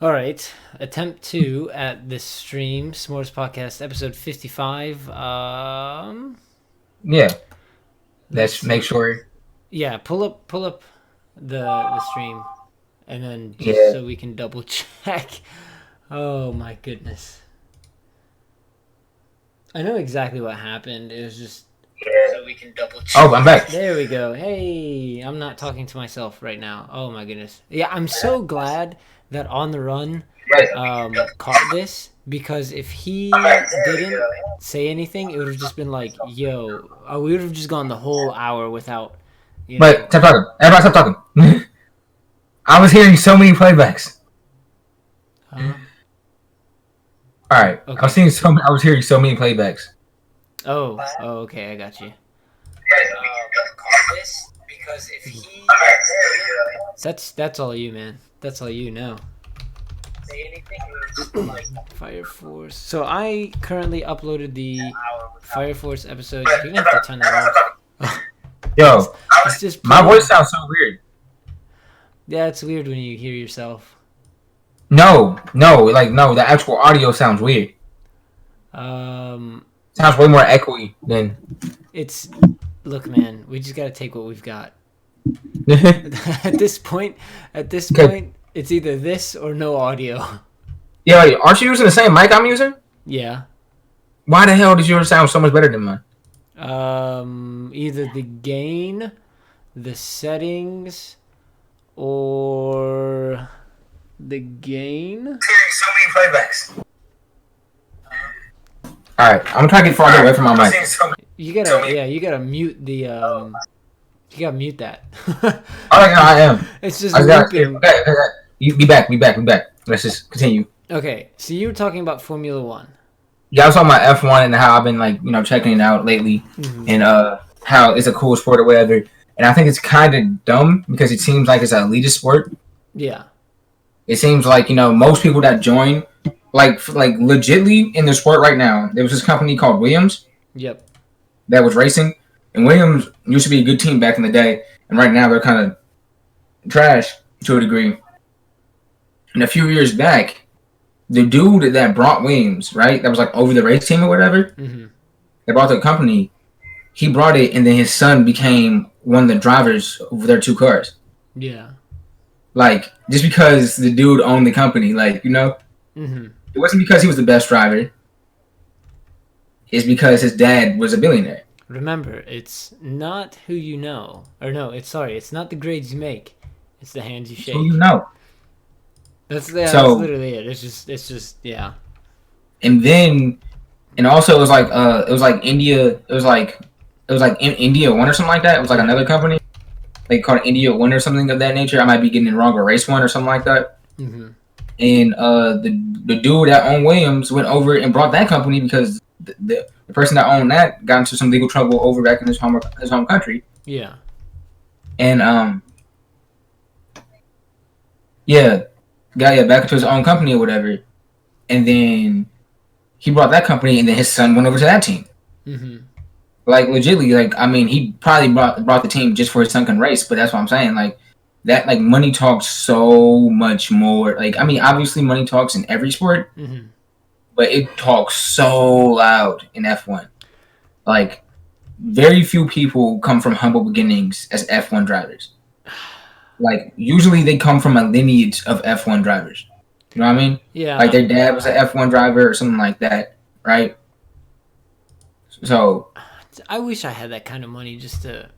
All right. Attempt 2 at this stream, S'mores Podcast, episode 55. Yeah, Let's let's make see. sure. Yeah, pull up the stream, and then just Yeah, so we can double check. Oh my goodness. I know exactly what happened. It was just yeah. so we can double Oh, check. I'm back. There we go. Hey, I'm not talking to myself right now. Oh my goodness. Yeah, I'm so glad that On the Run Right. caught this, because if he didn't say anything, it would have just been like, yo, we would have just gone the whole hour without, you But know. stop talking. Everybody, stop talking. I was hearing so many playbacks. Huh? All right, I was Okay. seeing so. I was hearing so many playbacks. Oh, okay, I got you. This because if he that's all you, man. That's all you know. Say anything, like Fire Force. So I currently uploaded the Fire Force episode. You're gonna have to turn that off. Yo, It's just my playing. voice sounds so weird. Yeah, it's weird when you hear yourself. No, the actual audio sounds weird. Um, Sounds way more echoey than. it's look, man. We just gotta take what we've got. Okay, at this point, at this point, it's either this or no audio. yeah, wait, aren't you using the same mic I'm using? Yeah. Why the hell does yours sound so much better than mine? Either the gain, the settings, or the gain. Hearing so many playbacks. All right, I'm trying to get farther away from my mic. You gotta mute the you gotta mute that. Oh, yeah, I am. It's just I got looping. okay. You be back. Be back. Be back. Let's just continue. Okay, so you were talking about Formula One. Yeah, I was talking about F1 and how I've been checking it out lately, and how it's a cool sport or whatever. And I think it's kind of dumb because it seems like it's an elitist sport. Yeah. It seems like most people that join, like legitly in the sport right now. There was this company called Williams Yep. that was racing, and Williams used to be a good team back in the day, and right now they're kind of trash to a degree. And a few years back, the dude that brought Williams, right, that was like over the race team or whatever, Mm-hmm. they brought the company. He brought it, and then his son became one of the drivers over their two cars. Yeah. Like, just because the dude owned the company, Mm-hmm. it wasn't because he was the best driver. It's because his dad was a billionaire. Remember, it's not who you know, or no, it's not the grades you make, it's the hands you So shake. That's So, literally it. It's just yeah. and then, and also it was like India. It was like in India One or something like that. It was like another company. They called it India One or something of that nature. I might be getting it wrong, or Race One or something like that. Mm-hmm. And the dude that owned Williams went over and brought that company because the person that owned that got into some legal trouble over back in his home country. Yeah. And yeah, got back into his own company or whatever. And then he brought that company, and then his son went over to that team. Mm-hmm. Like legitly, I mean, he probably brought the team just for his son can race. But that's what I'm saying. Like money talks so much more. Like, I mean, obviously money talks in every sport, Mm-hmm. but it talks so loud in F1. Like, very few people come from humble beginnings as F1 drivers. Like, usually they come from a lineage of F1 drivers. You know what I mean? Yeah. Like, their dad was an F1 driver or something like that, right? So, I wish I had that kind of money just to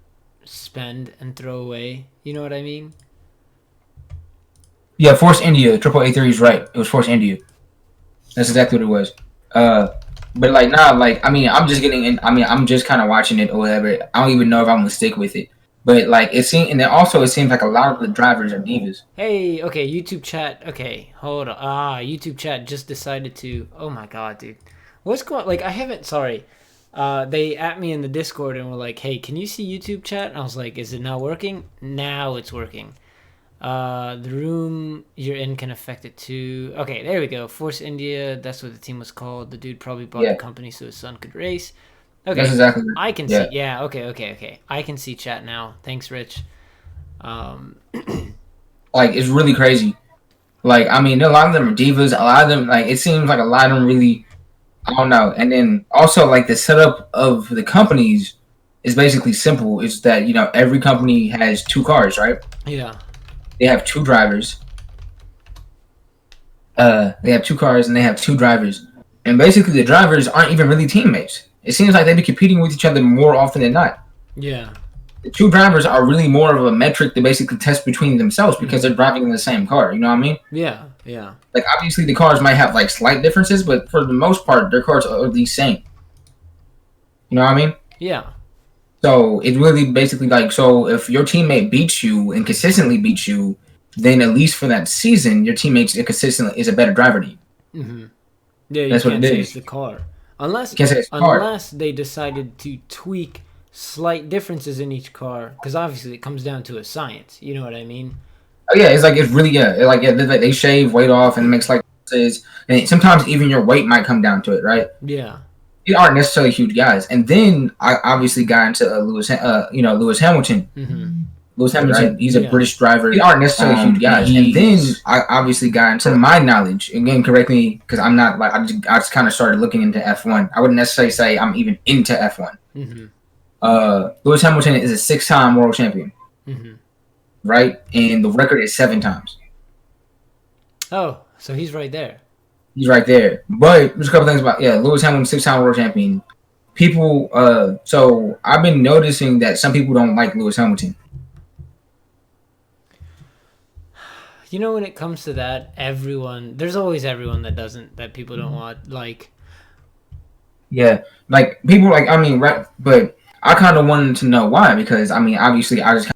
spend and throw away. You know what I mean? yeah, Force India, Triple A3 is right. It was Force India. That's exactly what it was. But I mean, I'm just getting in. I mean, I'm just kind of watching it or whatever. I don't even know if I'm gonna stick with it. But it seems, and then also it seems like a lot of the drivers are divas. Hey, okay, YouTube chat. Okay, hold on. YouTube chat just decided to. Oh my god, dude, what's going? Like, I haven't. Sorry. They at me in the Discord and were like, "Hey, can you see YouTube chat?" And I was like, "Is it not working?" Now it's working. The room you're in can affect it too. Okay, there we go. Force India. That's what the team was called. The dude probably bought the Yeah, company so his son could race. that's Okay, exactly. I can Yeah, see. Yeah. Okay. I can see chat now. Thanks, Rich. Um, like it's really crazy. Like, I mean, a lot of them are divas. A lot of them, like, it seems like a lot of them really, I don't know. And then also, like, the setup of the companies is basically simple. It's that, every company has two cars, right? Yeah. They have two drivers. They have two cars and they have two drivers. And basically, the drivers aren't even really teammates. It seems like they be competing with each other more often than not. Yeah. The two drivers are really more of a metric to basically test between themselves because they're driving in the same car. You know what I mean? Yeah. Yeah. Like, obviously, the cars might have like slight differences, but for the most part, their cars are the same. You know what I mean? Yeah. So it's really basically like, so if your teammate beats you and consistently beats you, then at least for that season, your teammate consistently is a better driver than you. Mm-hmm. Yeah, you That's what can't it say it's is. the car. You can't say it's hard. Unless they decided to tweak slight differences in each car, because obviously it comes down to a science. You know what I mean? Oh yeah, it's like it's really they shave weight off and it makes like differences, and sometimes even your weight might come down to it, right? Yeah. They aren't necessarily huge guys. And then I obviously got into Lewis Hamilton. Mm-hmm. Lewis Hamilton, right? He's a Yeah. British driver. They aren't necessarily huge guys. And then I obviously got into my knowledge. Again, correct me because I'm not like I just kind of started looking into F1. I wouldn't necessarily say I'm even into F1. Mm-hmm. Lewis Hamilton is a 6-time world champion, Mm-hmm. right? And the record is 7 times. Oh, so he's right there. He's right there. But there's a couple things about Lewis Hamilton, 6-time world champion. People, so I've been noticing that some people don't like Lewis Hamilton. You know, when it comes to that, there's always everyone that people don't want. Like, Yeah, like people like I mean, right? But I kind of wanted to know why because I mean, obviously, I just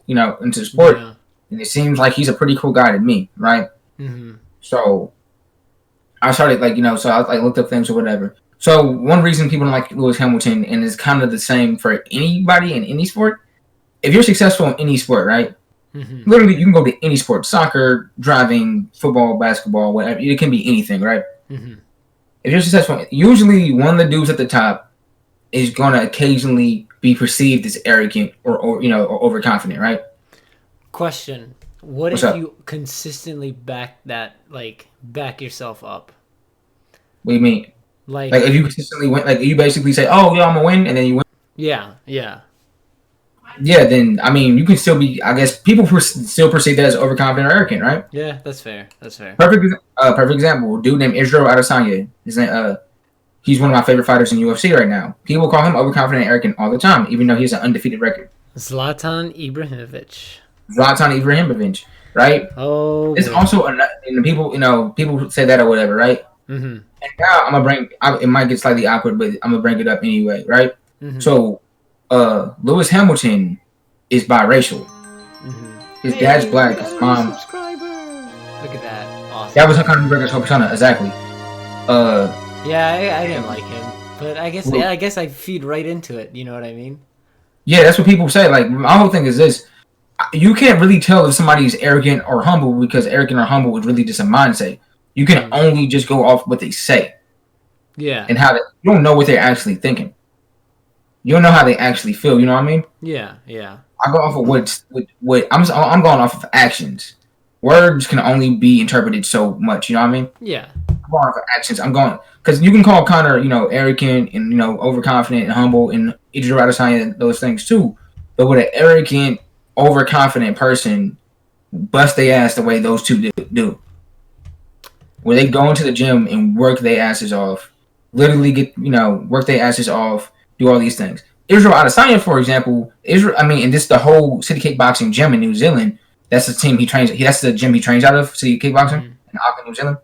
into sport, yeah. and it seems like he's a pretty cool guy to me, right? Mm-hmm. So I started so I looked up things or whatever. So one reason people don't like Lewis Hamilton, and it's kind of the same for anybody in any sport. If you're successful in any sport, right? Mm-hmm. Literally, you can go to any sport: soccer, driving, football, basketball, whatever. It can be anything, right? Mm-hmm. If you're successful, usually one of the dudes at the top is going to occasionally be perceived as arrogant or overconfident, right? Question: what What's if up? you consistently back yourself up? What do you mean? Like Like if you consistently win, like you basically say, "Oh, yeah, I'm gonna win," and then you win. yeah. Yeah, then I mean, you can still be. I guess people still perceive that as overconfident or arrogant, right? Yeah, that's fair. Perfect example. Dude named Israel Adesanya. His name, he's one of my favorite fighters in UFC right now. People call him overconfident and arrogant all the time, even though he has an undefeated record. Zlatan Ibrahimovic. Zlatan Ibrahimovic, right? Oh, It's boy. also and people, people say that or whatever, right? Mm-hmm. And now I'm gonna it might get slightly awkward, but I'm gonna bring it up anyway, right? Mm-hmm. So, Lewis Hamilton is biracial. Mm-hmm. His dad's black. His mom. Subscriber. Look at that. Awesome. That was how kind of break his whole persona. Exactly. Yeah, I didn't like him, but I guess I feed right into it. You know what I mean? Yeah, that's what people say. Like my whole thing is this: you can't really tell if somebody's arrogant or humble because arrogant or humble is really just a mindset. You can only just go off what they say. Yeah. And you don't know what they're actually thinking. You don't know how they actually feel. You know what I mean? Yeah. I go off of what I'm going off of actions. Words can only be interpreted so much. You know what I mean? Yeah. I'm going off of actions. I'm going because you can call Connor, arrogant and overconfident and humble and Idris Adesanya those things too. But with an arrogant, overconfident person, bust their ass the way those two do. Where they go into the gym and work their asses off, literally get work their asses off, do all these things. Israel Adesanya, for example, and this is the whole City Kickboxing gym in New Zealand. That's the team he trains. That's the gym he trains out of, City Kickboxing in Auckland, New Zealand.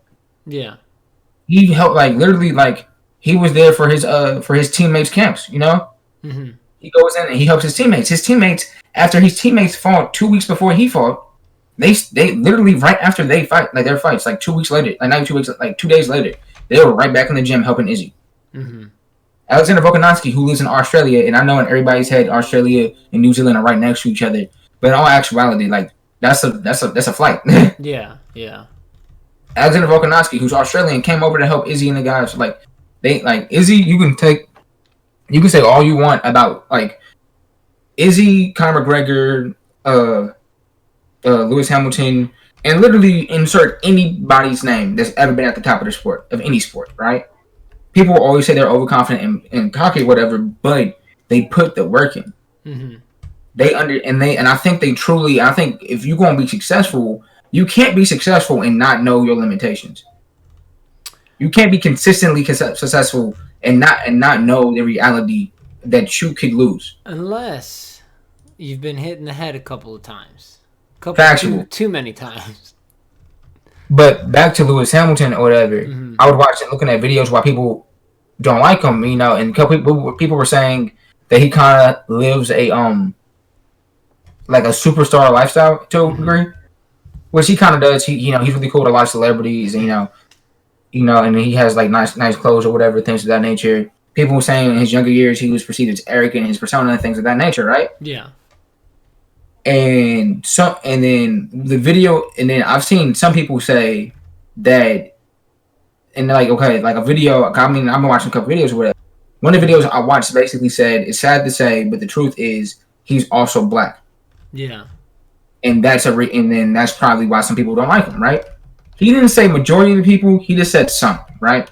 Yeah. He helped he was there for his teammates' camps. He goes in and he helps his teammates. His teammates, after his teammates fought 2 weeks before he fought, they literally right after they fight, like their fights, like 2 weeks later, like not 2 weeks, like 2 days later, they were right back in the gym helping Izzy. Alexander Volkanovski, who lives in Australia, and I know in everybody's head, Australia and New Zealand are right next to each other, but in all actuality, like that's a flight. Yeah. Alexander Volkanovski, who's Australian, came over to help Izzy and the guys. Izzy, you can say all you want about Izzy, Conor McGregor, Lewis Hamilton, and literally insert anybody's name that's ever been at the top of the sport, of any sport, right? People always say they're overconfident and cocky, whatever, but they put the work in. Mm-hmm. And I think they truly. I think if you're going to be successful, you can't be successful and not know your limitations. You can't be consistently successful and not know the reality that you could lose. Unless you've been hit in the head a couple of times, too many times. But back to Lewis Hamilton or whatever, I would watch and looking at videos why people don't like him, and a couple people were saying that he kind of lives a like a superstar lifestyle to a degree, which he kind of does. He's really cool to a lot of celebrities, and and he has like nice clothes or whatever, things of that nature. People were saying in his younger years he was perceived as arrogant in his persona and things of that nature, right? Yeah. And then the video, and then I've seen some people say that, and like, okay, like a video. I mean, I've been watching a couple videos or whatever. One of the videos I watched basically said, "It's sad to say, but the truth is he's also black." Yeah. And and then that's probably why some people don't like him, right? He didn't say majority of the people. He just said some, right?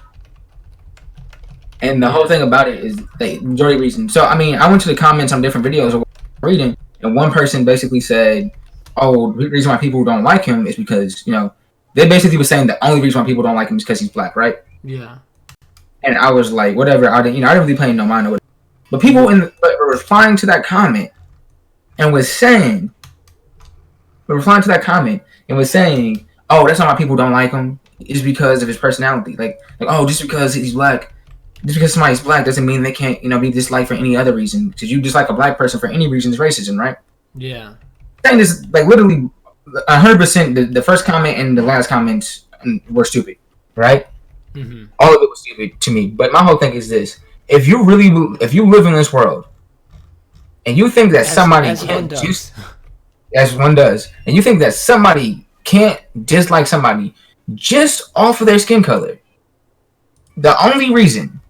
And the whole thing about it is the majority reason. So I mean, I went to the comments on different videos of reading, and one person basically said, "Oh, the reason why people don't like him is because they basically were saying the only reason why people don't like him is because he's black, right?" Yeah. And I was like, whatever. I didn't really pay no mind. But people were replying to that comment and was saying, "Oh, that's not why people don't like him. It's because of his personality. Like, oh, just because he's black, just because somebody's black doesn't mean they can't, be disliked for any other reason. Because you dislike a black person for any reason is racism, right?" Yeah. Saying this, like, literally 100%. The first comment and the last comments were stupid, right? Mm-hmm. All of it was stupid to me. But my whole thing is this: if you live in this world, and you think that somebody can't as one does, and you think that somebody can't dislike somebody just off of their skin color, the only reason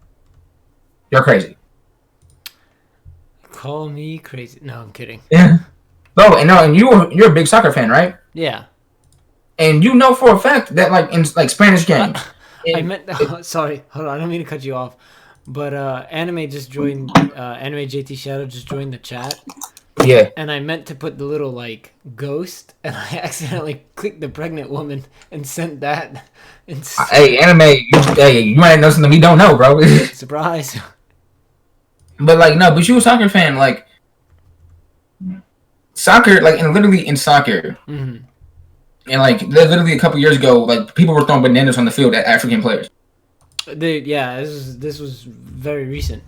you're crazy. Call me crazy. No, I'm kidding. Yeah. And you're a big soccer fan, right? Yeah. And you know for a fact that like in like Spanish games. Sorry, hold on. I don't mean to cut you off, but Anime just joined. Anime JT Shadow just joined the chat. Yeah. And I meant to put the little like ghost, and I accidentally clicked the pregnant woman and sent that. Hey, Anime, you might know something we don't know, bro. Surprise. But like no, but you a soccer fan, like soccer, like and literally in soccer. Mm-hmm. And like literally a couple years ago, like people were throwing bananas on the field at African players. Dude, yeah, this was very recent.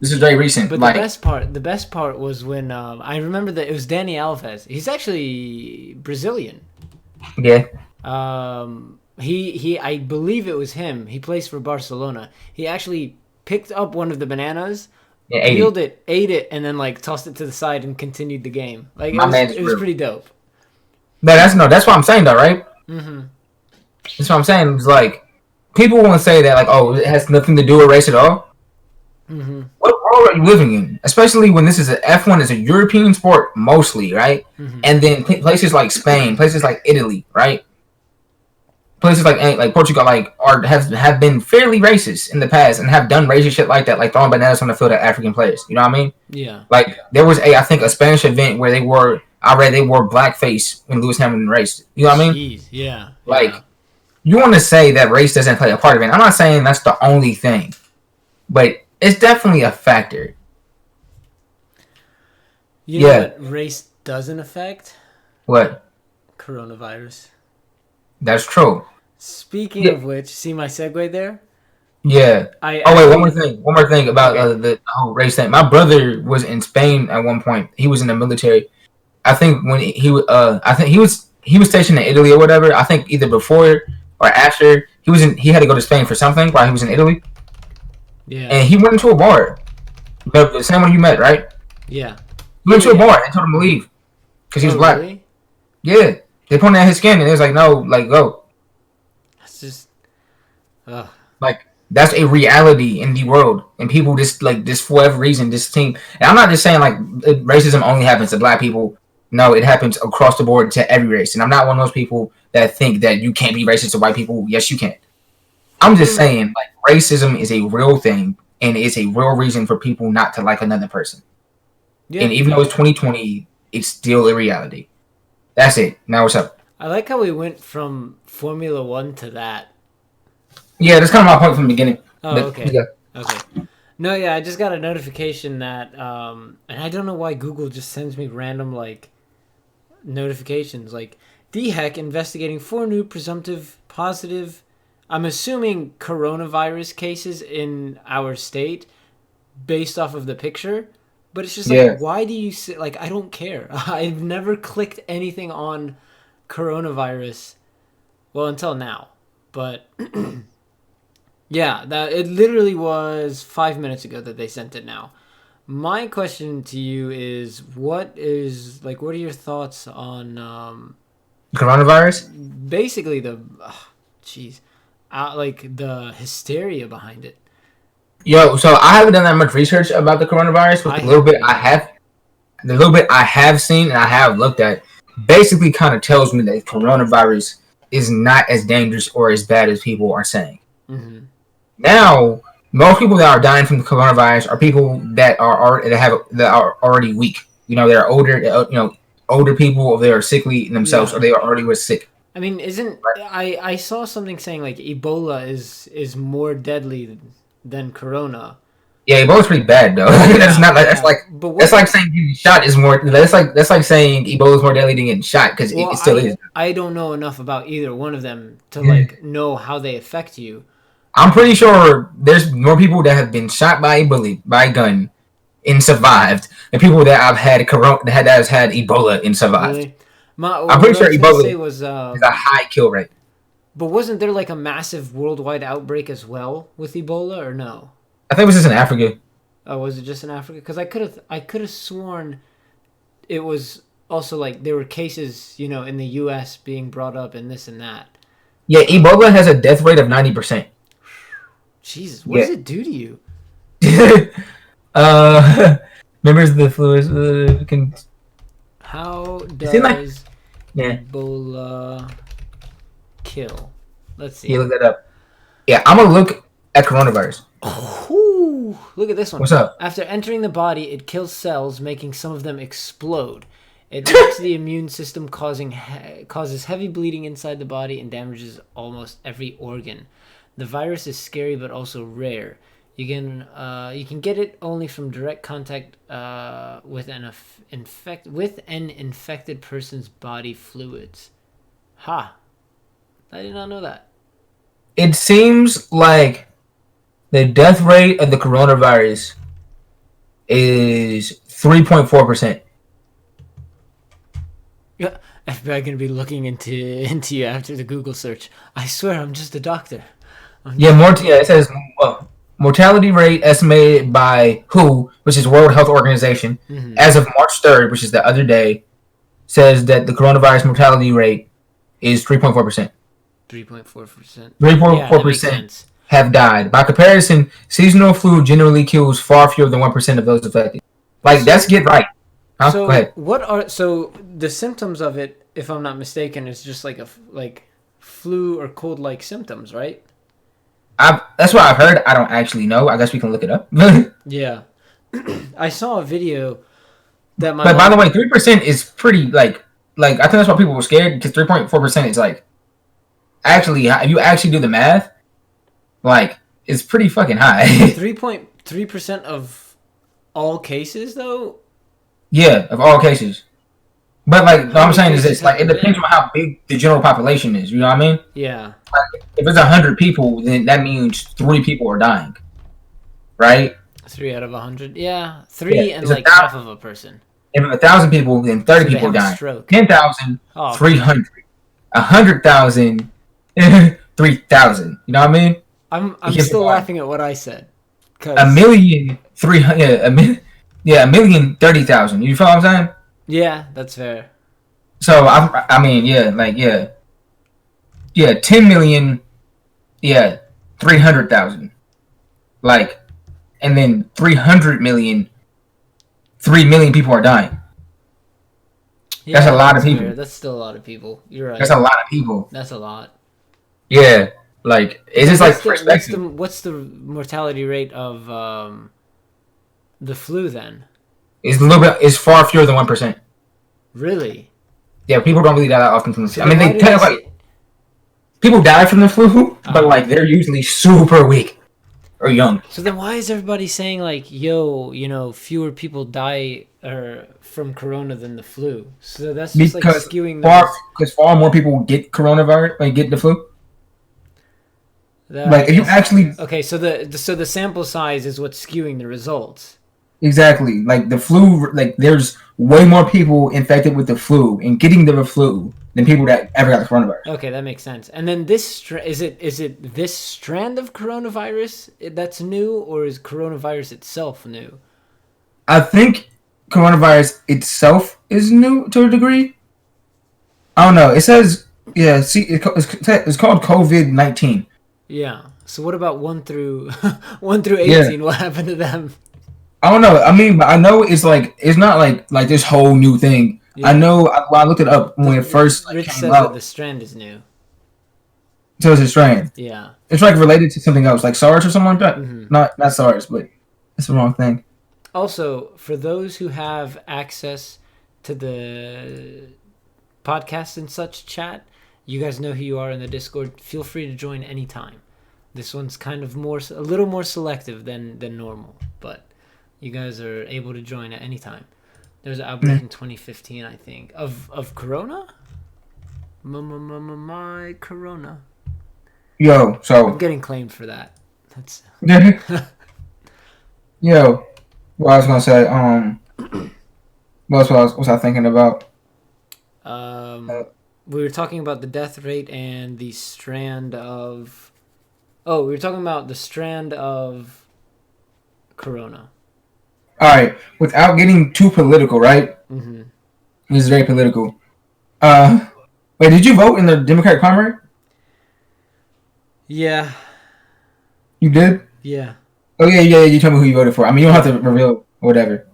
This is very recent. But the best part was when I remember that it was Dani Alves. He's actually Brazilian. Yeah. He I believe it was him. He plays for Barcelona. He actually picked up one of the bananas, peeled it, ate it, and then like tossed it to the side and continued the game. Like it was pretty dope. That's what I'm saying though, right? Mm-hmm. That's what I'm saying. It's like people want to say that like, oh, it has nothing to do with race at all. Mm-hmm. What world are you living in? Especially when this is F1 is a European sport mostly, right? Mm-hmm. And then places like Spain, places like Italy, right? Places like Portugal, like have been fairly racist in the past and have done racist shit like that, like throwing bananas on the field at African players. You know what I mean? Yeah. Like there was I think a Spanish event where they wore blackface when Lewis Hamilton raced. You know what I mean? Jeez, yeah. Like you want to say that race doesn't play a part of it. I'm not saying that's the only thing, but it's definitely a factor. You know what race doesn't affect? What? Coronavirus. That's true. Speaking of which, see my segue there? Yeah. One more thing about the whole race thing. My brother was in Spain at one point. He was in the military. I think when he was stationed in Italy or whatever. I think either before or after he had to go to Spain for something while he was in Italy. Yeah. And he went into a bar. The same one you met, right? Yeah. He went to a bar and told him to leave because he was black. Really? Yeah. They pointed at his skin and it was like, no, like go. That's just. Like that's a reality in the world, and people just like this for whatever reason. This team, and I'm not just saying like racism only happens to black people. No, it happens across the board to every race. And I'm not one of those people that think that you can't be racist to white people. Yes, you can. I'm just saying, like, racism is a real thing, and it's a real reason for people not to like another person. Yeah. And even though it's 2020, it's still a reality. That's it. Now what's up? I like how we went from Formula One to that. Yeah, that's kind of my point from the beginning. Oh, But okay. yeah, Okay. No, yeah, I just got a notification that, and I don't know why Google just sends me random, like, notifications. Like, DHEC investigating 4 new presumptive positive, I'm assuming coronavirus cases in our state based off of the picture. But it's just like, yeah. why do you say, like, I don't care. I've never clicked anything on coronavirus, well, until now. But yeah, that it literally was 5 minutes ago that they sent it now. My question to you is, what are your thoughts on Coronavirus. basically the, jeez, like the hysteria behind it? Yo, so I haven't done that much research about the coronavirus, but I haven't either. the little bit I have seen and I have looked at, basically kind of tells me that coronavirus is not as dangerous or as bad as people are saying. Mm-hmm. Now, most people that are dying from the coronavirus are people that are already weak. You know, they're older. Older people, or they are sickly themselves, or Yeah. they already were sick. I mean, isn't Right? I saw something saying like Ebola is more deadly than Corona. Yeah, Ebola's pretty bad though. That's Yeah, not like yeah. But that's like wasn't saying getting shot is more. That's like saying Ebola's more deadly than getting shot because well, it still is. I don't know enough about either one of them to like know how they affect you. I'm pretty sure there's more people that have been shot by a bullet by a gun and survived than people that I've had corona that has had Ebola and survived. Really? My I'm what pretty I sure was gonna Ebola say was is a high kill rate. but wasn't there like a massive worldwide outbreak as well with Ebola or no? I think it was just in Africa. Oh, was it just in Africa? Because I could have sworn it was also like there were cases, in the U.S. being brought up and this and that. Yeah, Ebola has a death rate of 90%. Jesus, what Yeah. does it do to you? uh, members of the fluids can. How It seemed like does yeah. Ebola kill? Let's You see. look that up. Yeah, I'm gonna look at coronavirus. Ooh, look at this one. What's up? After entering the body, it kills cells, making some of them explode. It wrecks the immune system, causes heavy bleeding inside the body, and damages almost every organ. The virus is scary but also rare. You can get it only from direct contact with an infected person's body fluids. Ha! I did not know that. It seems like the death rate of the coronavirus is 3.4%. Yeah, FBI gonna be looking into you after the Google search. I swear, I'm just a doctor. It says mortality rate estimated by WHO, which is World Health Organization, Mm-hmm. as of March 3rd, which is the other day, says that the coronavirus mortality rate is 3.4%. 3.4%. Yeah, that makes 3.4% sense. have died. By comparison, seasonal flu generally kills far fewer than 1% of those affected. Like, that's So, get right. Huh? Go so ahead. the symptoms of it? If I'm not mistaken, is just like like flu or cold-like symptoms, right? That's what I've heard. I don't actually know. I guess we can look it up. Yeah, I saw a video that my But by the mom. way, 3% is pretty I think that's why people were scared because 3.4% is like actually if you actually do the math, like it's pretty fucking high. 3.3% of all cases, though. Yeah, of all cases. But like what How I'm many saying is cases this: have like it there depends been? on how big the general population is. You know what I mean? Yeah, If it's 100 people, then that means 3 people are dying, right? 3 out of 100. Yeah, Yeah. three and It's a like thousand. half of a person. If it's 1,000 people, then 30 So they people are have a dying. stroke. 10,000, Oh, come on. 300. 100,000, 3,000. You know what I mean? I'm It keeps still going. laughing at what I said. A Cause million, 300. Yeah, 1,030,000. You feel what I'm saying? yeah, that's fair. So I mean, yeah, 10 million, yeah, 300,000. Like, and then 300 million, 3 million people are dying. That's a Yeah, lot of that's people. fair. That's still a lot of people. You're That's right. a lot of people. That's a lot. Yeah, like it's So just like perspective. what's the mortality rate of the flu then? It's a little bit. It's far fewer than 1%. Really? Yeah, people don't really die that often from the So flu. I then mean, why they do they kind of like say? people die from the flu, but Uh like they're usually super weak or young So then why is everybody saying like, yo, fewer people die or from corona than the flu? So that's just like because skewing the far because far more people get coronavirus, like get the flu. that I Like if you guess. actually Okay, so the sample size is what's skewing the results. exactly like the flu, like there's way more people infected with the flu and getting the flu than people that ever got the coronavirus. Okay, that makes sense. And then is it this strand of coronavirus that's new, or is coronavirus itself new? I think coronavirus itself is new to a degree. I don't know. It says yeah. See, it's called COVID-19. Yeah. So what about 1 through 1 through Yeah. 18? What happened to them? I don't know. I mean, but I know it's like it's not like this whole new thing. I Yeah. know when I looked it up when it first like Rich came said that the out. strand is new. So it's a strain. Yeah. It's like related to something else, like SARS or something like that. Hmm. Not SARS, but it's the wrong thing. Also, for those who have access to the podcast and such chat, you guys know who you are in the Discord. Feel free to join anytime. This one's kind of a little more selective than normal, but you guys are able to join at any time. There's an outbreak Yeah. in 2015, I think, of Corona. My Corona. Yo, I'm so getting claimed for that. That's yo, what I was gonna say. What was I thinking about? Uh, we were talking about the death rate and the strand of. Oh, we were talking about the strand of Corona. all right, without getting too political, right? Mm-hmm. This is very political. Uh, wait, did you vote in the Democratic primary? Yeah. You did? Yeah. Oh yeah. You told me who you voted for. I mean, you don't have Yeah. to reveal whatever.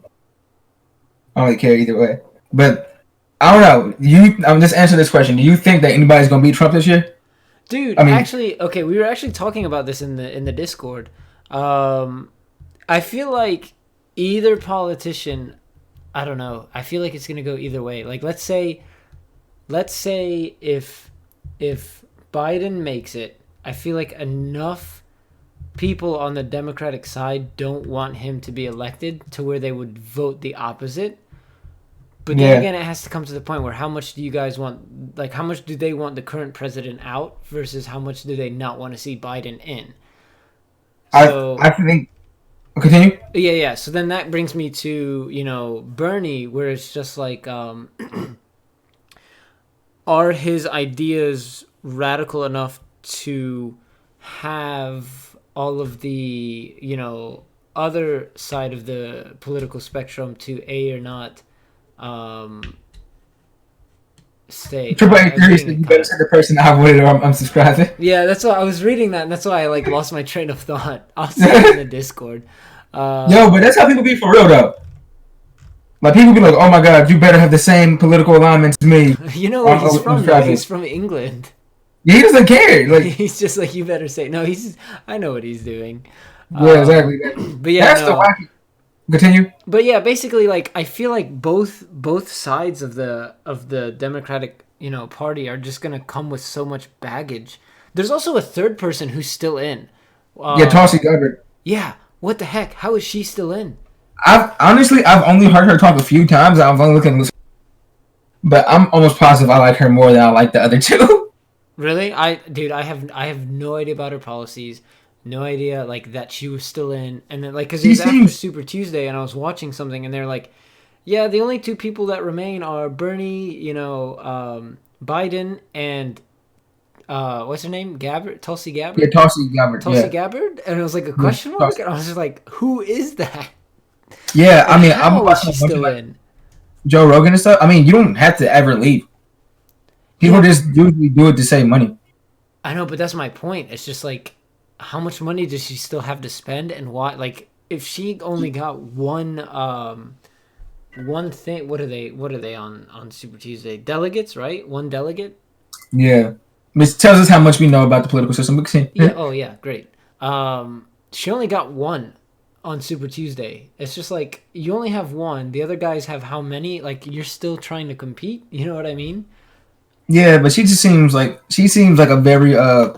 I don't really care either way. But I don't know. I'm just answering this question. Do you think that anybody's gonna beat Trump this year? Dude, I mean, actually, okay, we were actually talking about this in the Discord. I feel like either politician, I don't know. I feel like it's gonna go either way. Like let's say if Biden makes it, I feel like enough people on the Democratic side don't want him to be elected to where they would vote the opposite. But then yeah. again, it has to come to the point where how much do you guys want? Like, how much do they want the current president out versus how much do they not want to see Biden in? So I think. Continue. yeah. So then that brings me to Bernie, where it's just like, are his ideas radical enough to have all of the other side of the political spectrum to or not stay. Triple A I was theory reading said it you kind better of. say the person I voted or I'm subscribing. Yeah, that's why I was reading that, and that's why I lost my train of thought. I'll see it in the Discord. Yo, but that's how people be for real though. Like people be like, "Oh my God, you better have the same political alignment as me." You know where he's I'm from, though. subscribing. He's from England. Yeah, he doesn't care. Like, He's just like, you better say no. I know what he's doing. yeah, exactly. But yeah, That's the no. wacky. Continue. But yeah, basically, like I feel like both sides of the Democratic party are just gonna come with so much baggage. There's also a third person who's still in. Yeah, Tulsi Gabbard. Yeah, what the heck? How is she still in? I've only heard her talk a few times. I've only looked at, but I'm almost positive I like her more than I like the other two. Really? Dude, I have no idea about her policies. No idea like that she was still in, and then because it She was after seems. Super Tuesday, and I was watching something, and they're like, yeah, the only two people that remain are Bernie, Biden, and what's her name? Gabbard, Tulsi Yeah, Gabbard, Tulsi Gabbard. Tulsi Yeah. Gabbard, and it was like a Yeah, question mark, Tulsi. and I was just like, who is that? Yeah, I And mean, I'm how is watching she a bunch of still like in? Joe Rogan and stuff. I mean, you don't have to ever leave. People Yeah, just usually do it to save money. I know, but that's my point. It's just like, how much money does she still have to spend, and why? Like, if she only got one, one thing. What are they? What are they on Super Tuesday? Delegates, right? One delegate. Yeah, which tells us how much we know about the political system. We can Yeah. Oh yeah. Great. She only got one on Super Tuesday. It's just like you only have one. The other guys have how many? Like you're still trying to compete. You know what I mean? yeah, but she seems like a very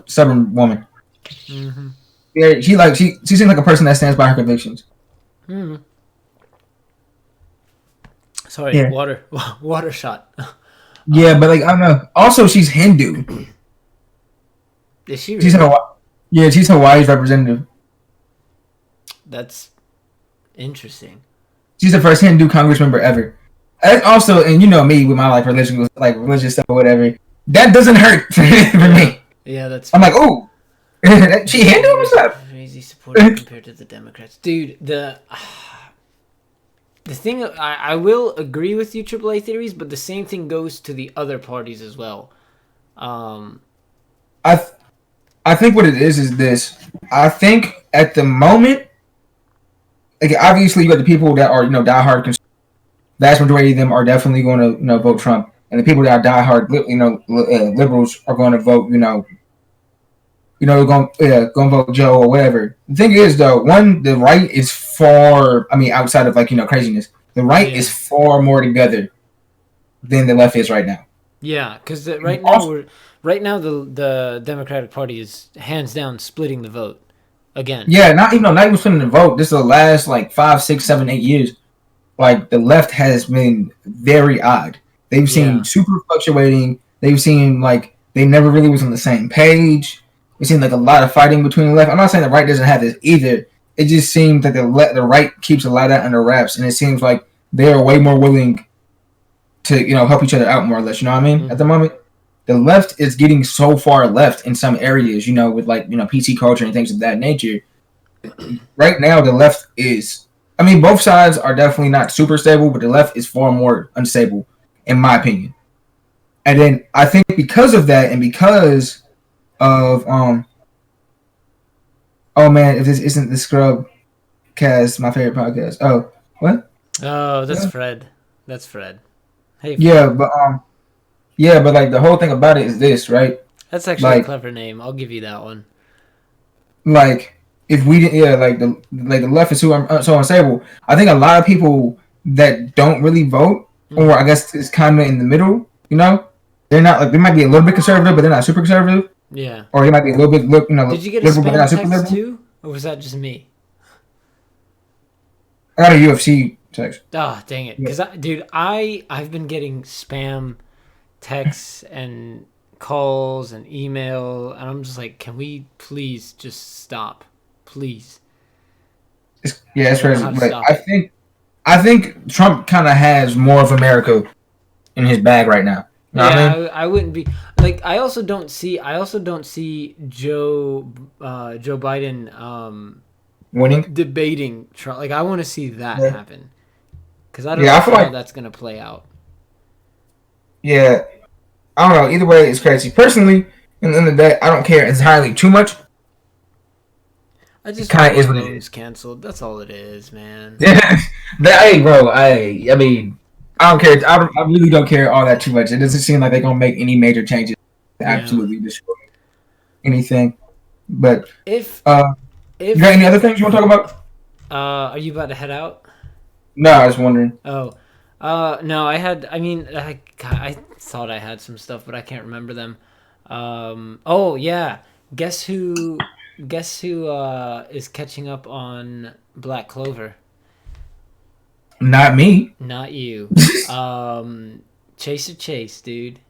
stubborn woman. Mm-hmm. Yeah, she seems like a person that stands by her convictions. Mm-hmm. Sorry. Yeah, Water. Water shot. yeah, but like I don't know. Also, she's Hindu. Is she She's really? Hawaii. Yeah, she's Hawaii's representative. That's interesting. She's the first Hindu Congress member ever. And also, and you know me with my religious stuff or whatever. That doesn't hurt for Yeah. me. Yeah, that's I'm like, fair. ooh, she Hindu? What's up? Crazy supportive compared to the Democrats, dude. The thing I will agree with you, AAA theories, but the same thing goes to the other parties as well. Um, I th- I think what it is this. I think at the moment, like obviously you got the people that are diehard. Vast majority of them are definitely going to vote Trump, and the people that are diehard liberals are going to vote going to vote Joe or whatever. The thing is, though, one, the right is far. I mean, outside of craziness, the right is yeah, far more together than the left is right now. yeah, because And right now also, the Democratic Party is hands down splitting the vote again. yeah, not even splitting the vote. This is the last like 5, 6, 7, 8 years. Like the left has been very odd. They've seen Yeah. super fluctuating. They've seen like they never really was on the same page. We've seen like a lot of fighting between the left. I'm not saying the right doesn't have this either. It just seems that the right keeps a lot of that under wraps, and it seems like they are way more willing to help each other out more or less. You know what I mean? At the Mm-hmm. moment, the left is getting so far left in some areas. With like PC culture and things of that nature. Right now, the left is. I mean, both sides are definitely not super stable, but the left is far more unstable, in my opinion. And then I think because of that, and because of oh man, if this isn't the Scrub Cast, my favorite podcast. Oh, what? Oh, that's Yeah, Fred. That's Fred. Hey, Fred. yeah, but yeah, but like the whole thing about it is this, right? That's actually a Like, clever name. I'll give you that one. like if we didn't, yeah, like the left is so unstable. I think a lot of people that don't really vote, or Mm-hmm. I guess it's kind of in the middle. They're not like they might be a little bit conservative, but they're not super conservative, Yeah. or they might be a little bit Did you get a liberal, but they're spam not super text liberal. too, or was that just me? I got a UFC text. Ah, dang it! Yeah. Cause dude, I've been getting spam texts and calls and email, and I'm just like, can we please just stop, please? Yeah, I it's don't know crazy. how to But stop it. I think Trump kind of has more of America in his bag right now. You know what I Yeah, mean? I wouldn't be like. I also don't see Joe Biden Winning. debating Trump. Like I want to see that Yeah. happen because I don't Yeah, know I feel how like that's gonna play out. yeah. I don't know. Either way, it's crazy. Personally, in the end of the day, I don't care entirely too much. I It just want kind of my is what it loans is. canceled. That's all it is, man. Yeah. Hey, bro. I mean, I don't care. I really don't care all that too much. It doesn't seem like they're gonna make any major changes. To Yeah. absolutely destroy anything. But If you got if any other things you want to talk about? are you about to head out? No, I was wondering. Oh, no. I mean, I thought I had some stuff, but I can't remember them. Oh yeah. Guess who? Guess who is catching up on Black Clover? Not me. Not you. Chaser Chase, dude.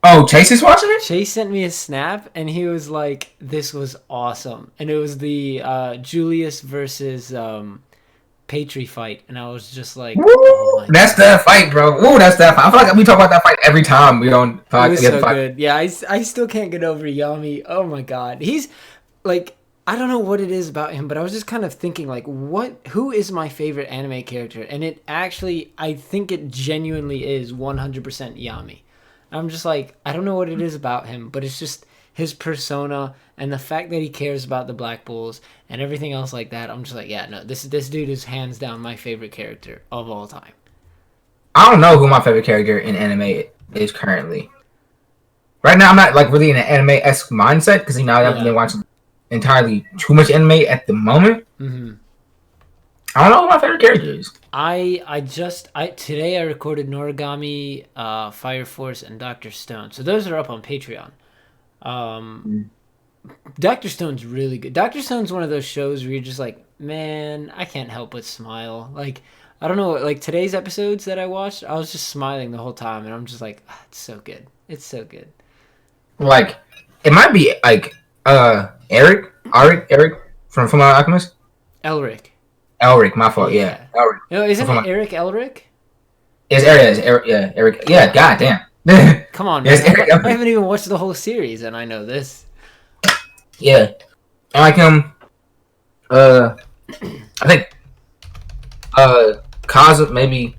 Oh, Chase is watching it. Chase sent me a snap, and he was like, "This was awesome," and it was the Julius versus Patry fight, and I was just like, "Oh Woo! my That's god." that fight, bro. Ooh, that's that fight. I feel like we talk about that fight every time we on It talk was get the so fight. good. Yeah, I still can't get over Yami. Oh my god. He's like I don't know what it is about him, but I was just kind of thinking like who is my favorite anime character? And it actually I think it genuinely is 100% Yami. I'm just like I don't know what it is about him, but it's just his persona and the fact that he cares about the Black Bulls and everything else like that. I'm just like, yeah, no, this dude is hands down my favorite character of all time. I don't know who my favorite character in anime is currently. Right now, I'm not like really in an anime-esque mindset because I haven't been Yeah. watching entirely too much anime at the moment. Mm-hmm. I don't know who my favorite character is. I today I recorded Noragami, Fire Force, and Doctor Stone. So those are up on Patreon. Um, Mm. Doctor Stone's really good. Doctor Stone's one of those shows where you're just like, man, I can't help but smile. Like, I don't know, like today's episodes that I watched, I was just smiling the whole time, and I'm just like, it's so good. It's so good. Like, it might be like Eric from Fullmetal Alchemist. Elric. Elric, my fault. Yeah, Yeah. Elric. No, isn't From it Fullmetal- Eric Elric? It's Eric. Yeah, Eric. Yeah, goddamn. Come on, Yes, man. Eric I Elric. haven't even watched the whole series, and I know this. Yeah, I like him. I think Kaza maybe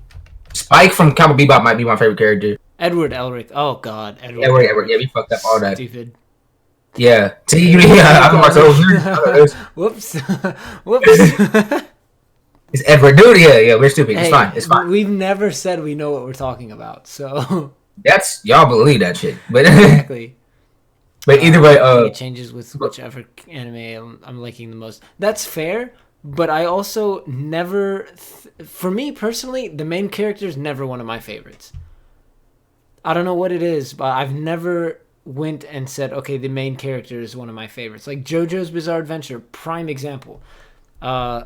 Spike from Cowboy Bebop might be my favorite character. Edward Elric. Oh, God. Edward Edward, Elric. yeah, we fucked up all that. Stupid. Yeah, see, yeah, I'm about to. Whoops. Whoops. It's Edward, dude. Yeah, we're stupid. It's Hey, fine. It's fine. we've never said we know what we're talking about, so That's y'all believe that shit, but exactly. but either way, I think it changes with whichever anime I'm liking the most. That's fair, but I also never, for me personally, the main character is never one of my favorites. I don't know what it is, but I've never went and said, okay, the main character is one of my favorites. Like JoJo's Bizarre Adventure, prime example. Uh,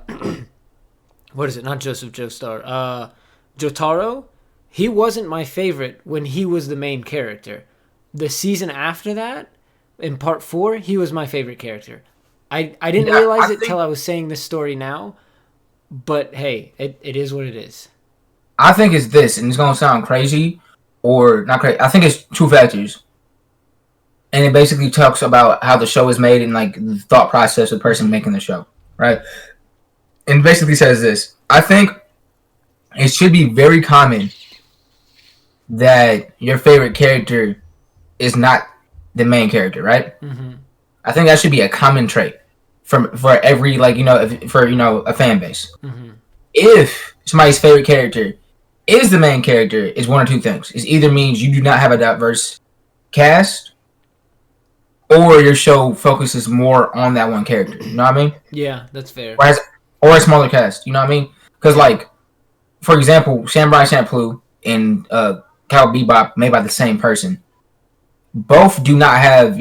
what is it? Not Joseph Joestar. Jotaro. He wasn't my favorite when he was the main character. The season after that, in part 4, he was my favorite character. I didn't realize it till I was saying this story now, but hey, it is what it is. I think it's this, and it's gonna sound crazy or not crazy. I think it's two factors, and it basically talks about how the show is made and like the thought process of the person making the show, right? And basically says this: I think it should be very common that your favorite character is not the main character, right? Mm-hmm. I think that should be a common trait for every for a fan base. Mm-hmm. If somebody's favorite character is the main character, is one or two things. It either means you do not have a diverse cast, or your show focuses more on that one character. You know what I mean? Yeah, that's fair. Or a smaller cast. You know what I mean? Because like, for example, Samurai Champloo and Cowboy Bebop made by the same person. Both do not have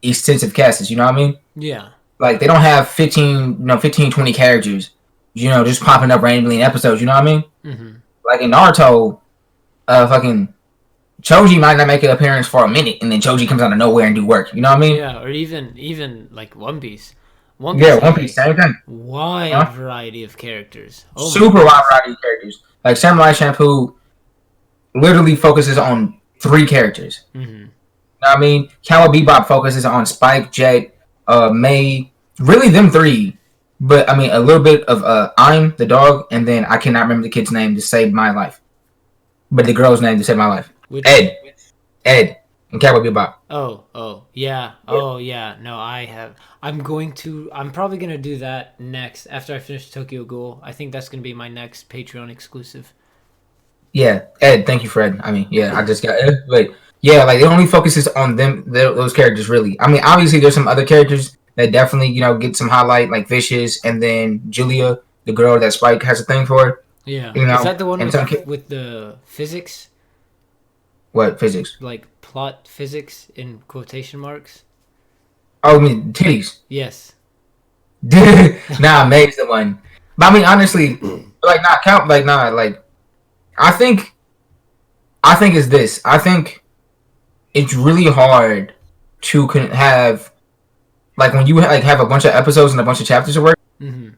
extensive casts. You know what I mean? Yeah. Like they don't have 20 characters. Just popping up randomly in episodes. You know what I mean? Mm-hmm. Like in Naruto, fucking Choji might not make an appearance for a minute, and then Choji comes out of nowhere and do work. You know what I mean? Yeah, or even like One Piece. One Piece, same thing. Wide variety of characters. Oh Super wide variety of characters. Like Samurai Champloo literally focuses on 3 characters. Mm-hmm. You know what I mean? Cowboy Bebop focuses on Spike, Jet, May, really them 3. But I mean a little bit of I'm the dog, and then I cannot remember the kid's name to save my life. But the girl's name to save my life. Ed, and Cowboy Bebop. Oh, yeah. Oh, yeah. No, I'm probably going to do that next after I finish Tokyo Ghoul. I think that's going to be my next Patreon exclusive. Yeah, Ed. Thank you, Fred. I mean, yeah, I just got Ed. But yeah, like it only focuses on those characters, really. I mean, obviously, there's some other characters that definitely, get some highlight, like Vicious, and then Julia, the girl that Spike has a thing for. Yeah. Is that the one with the physics? What physics? Like plot physics in quotation marks? Oh, I mean titties. Yes. Nah, Meg's the one. But I mean, honestly, like not count. Like nah, like I think it's this. I think it's really hard to have like when you have a bunch of episodes and a bunch of chapters of work. Mm-hmm.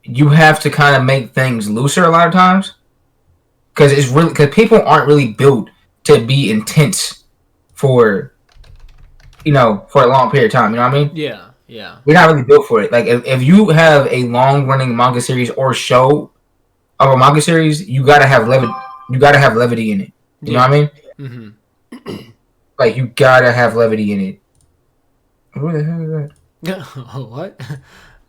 You have to kind of make things looser a lot of times because people aren't really built to be intense for a long period of time. You know what I mean? Yeah. We're not really built for it. Like if you have a long running manga series or show of a manga series, you gotta have levity. You gotta have levity in it. You know what I mean? Mm-hmm. Like you gotta have levity in it. Who the hell is that? Oh, what?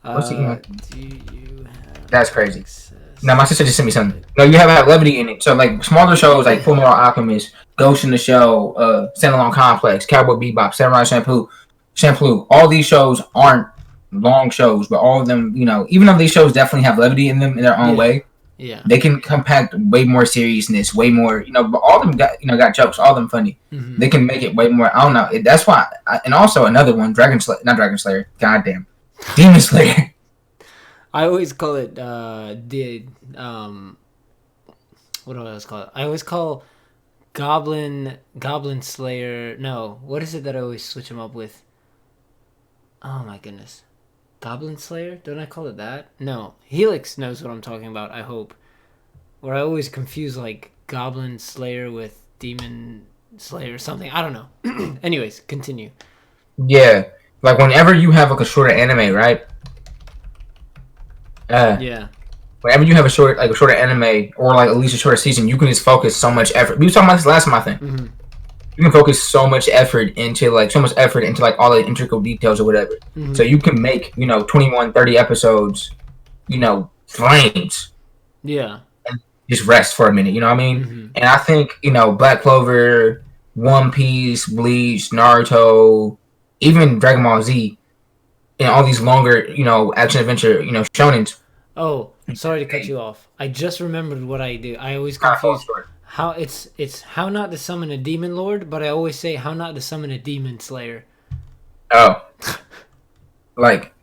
What's the email? Do you have That's crazy. access No, my sister just sent me to something. it? No, you have levity in it. So like smaller shows like Full Metal Alchemist, Ghost in the Shell, Standalone Complex, Cowboy Bebop, Samurai Champloo. All these shows aren't long shows, but all of them, even though these shows definitely have levity in them in their own Yeah, way, yeah. they can compact way more seriousness, way more, but all of them got jokes, all of them funny. Hmm. They can make it way more. I don't know. That's why. And also another one, not Dragon Slayer. Goddamn, Demon Slayer. I always call it the what do I always call it? I always call Goblin Slayer. No, what is it that I always switch them up with? Oh my goodness, Goblin Slayer. Don't I call it that? No, Helix knows what I'm talking about. I hope. Or I always confuse like Goblin Slayer with Demon Slayer or something. I don't know. Anyways, continue. Yeah, like whenever you have like a shorter anime, right? Uh, Yeah. Whenever you have a shorter anime or like at least a shorter season, you can just focus so much effort. We were talking about this last time, I think. Hmm. You can focus so much effort into like all the integral details or whatever. Hmm. So you can make 21, 30 episodes, flames Yeah. and just rest for a minute. You know what I mean? Hmm. And I think Black Clover, One Piece, Bleach, Naruto, even Dragon Ball Z, and all these longer action adventure shonens. Oh, sorry to cut you off. I just remembered what I do. I always Kind of fall confuse short. how it's how not to summon a demon lord, but I always say how not to summon a demon slayer. Oh, like,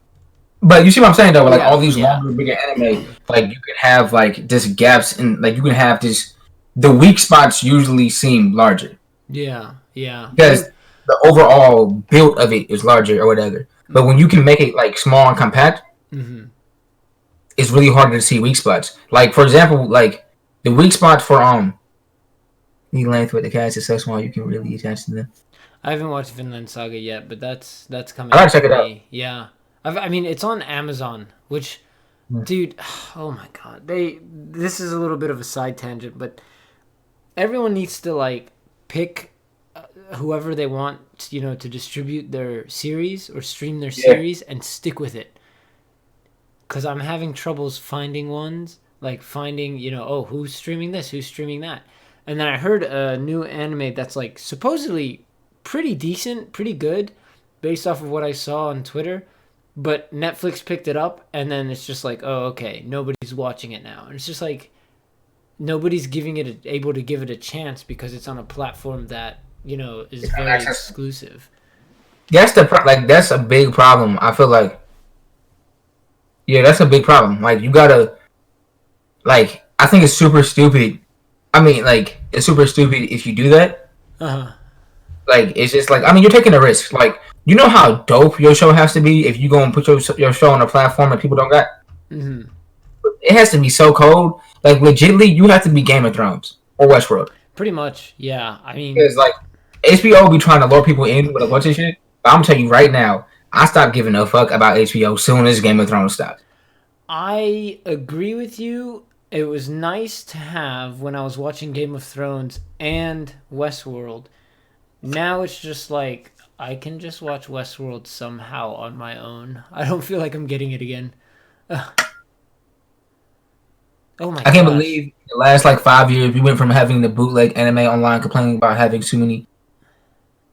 but you see what I'm saying though? Like Yeah, all these yeah, longer, bigger anime, like you can have like just gaps in, like you can have this. The weak spots usually seem larger yeah, yeah. because the overall build of it is larger or whatever. But when you can make it like small and compact, Mm-hmm. it's really harder to see weak spots. Like for example, like the weak spots for the length with the cast is so small you can really attach to them. I haven't watched Vinland Saga yet, but that's I coming gotta up check for it out. me. Yeah, I mean it's on Amazon, which, dude, oh my god, this is a little bit of a side tangent, but everyone needs to like pick whoever they want, to distribute their series or stream their Yeah. series and stick with it. Because I'm having troubles finding ones, like finding, oh, who's streaming this, who's streaming that. And then I heard a new anime that's like supposedly pretty decent, pretty good, based off of what I saw on Twitter. But Netflix picked it up, and then it's just like, oh, okay, nobody's watching it now. And it's just like, nobody's able to give it a chance because it's on a platform that is It's not very accessible. exclusive. That's a big problem. I feel like yeah, that's a big problem. Like you gotta I think it's super stupid. I mean, like it's super stupid if you do that. Uh-huh. Like it's just like I mean, you're taking a risk. Like you know how dope your show has to be if you go and put your show on a platform that people don't got. Hmm. It has to be so cold. Like legitly, you have to be Game of Thrones or Westworld Pretty much, yeah. I mean, because like HBO be trying to lure people in with a bunch of shit. But I'm telling you right now, I stopped giving a fuck about HBO soon as Game of Thrones stopped. I agree with you. It was nice to have when I was watching Game of Thrones and Westworld. Now it's just like I can just watch Westworld somehow on my own. I don't feel like I'm getting it again. Ugh. Oh my I can't gosh. believe the last like 5 years we went from having the bootleg anime online complaining about having too many.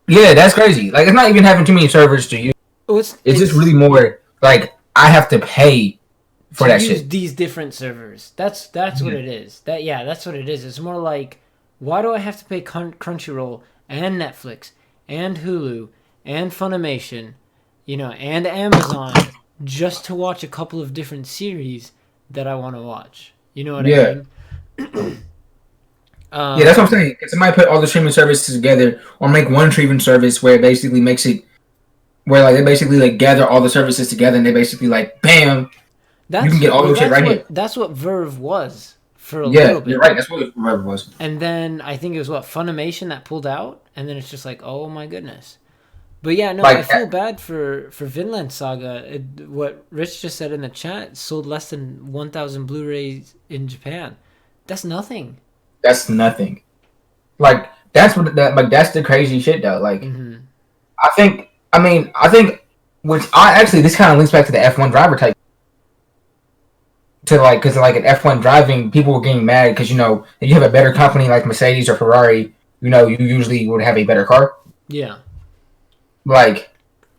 Yeah, that's crazy. Like it's not even having too many servers to use. Oh, It's just it's really more like I have to pay for to that use shit. these different servers. That's what Yeah. it is. That's what it is. It's more like, why do I have to pay Crunchyroll and Netflix and Hulu and Funimation, and Amazon just to watch a couple of different series that I want to watch? You know what I Yeah, mean? yeah, that's what I'm Um, saying. Can somebody put all the streaming services together, or make one streaming service where it basically makes it where like they basically like gather all the services together and they basically like bam, you can that's get all well, your shit right here. that's what Verve was for a little Yeah, you're bit. right. That's what it was. And then I think it was what Funimation that pulled out, and then it's just like, oh my goodness. But yeah, no, I Like feel bad for Vinland Saga. What Rich just said in the chat, sold less than 1,000 Blu-rays in Japan. That's nothing. that's nothing. Like that's what that's the crazy shit though. Like Hmm. I think which this kind of links back to the F1 driver type. To like, because like in F1 driving, people were getting mad because if you have a better company like Mercedes or Ferrari, you usually would have a better car. Yeah. Like,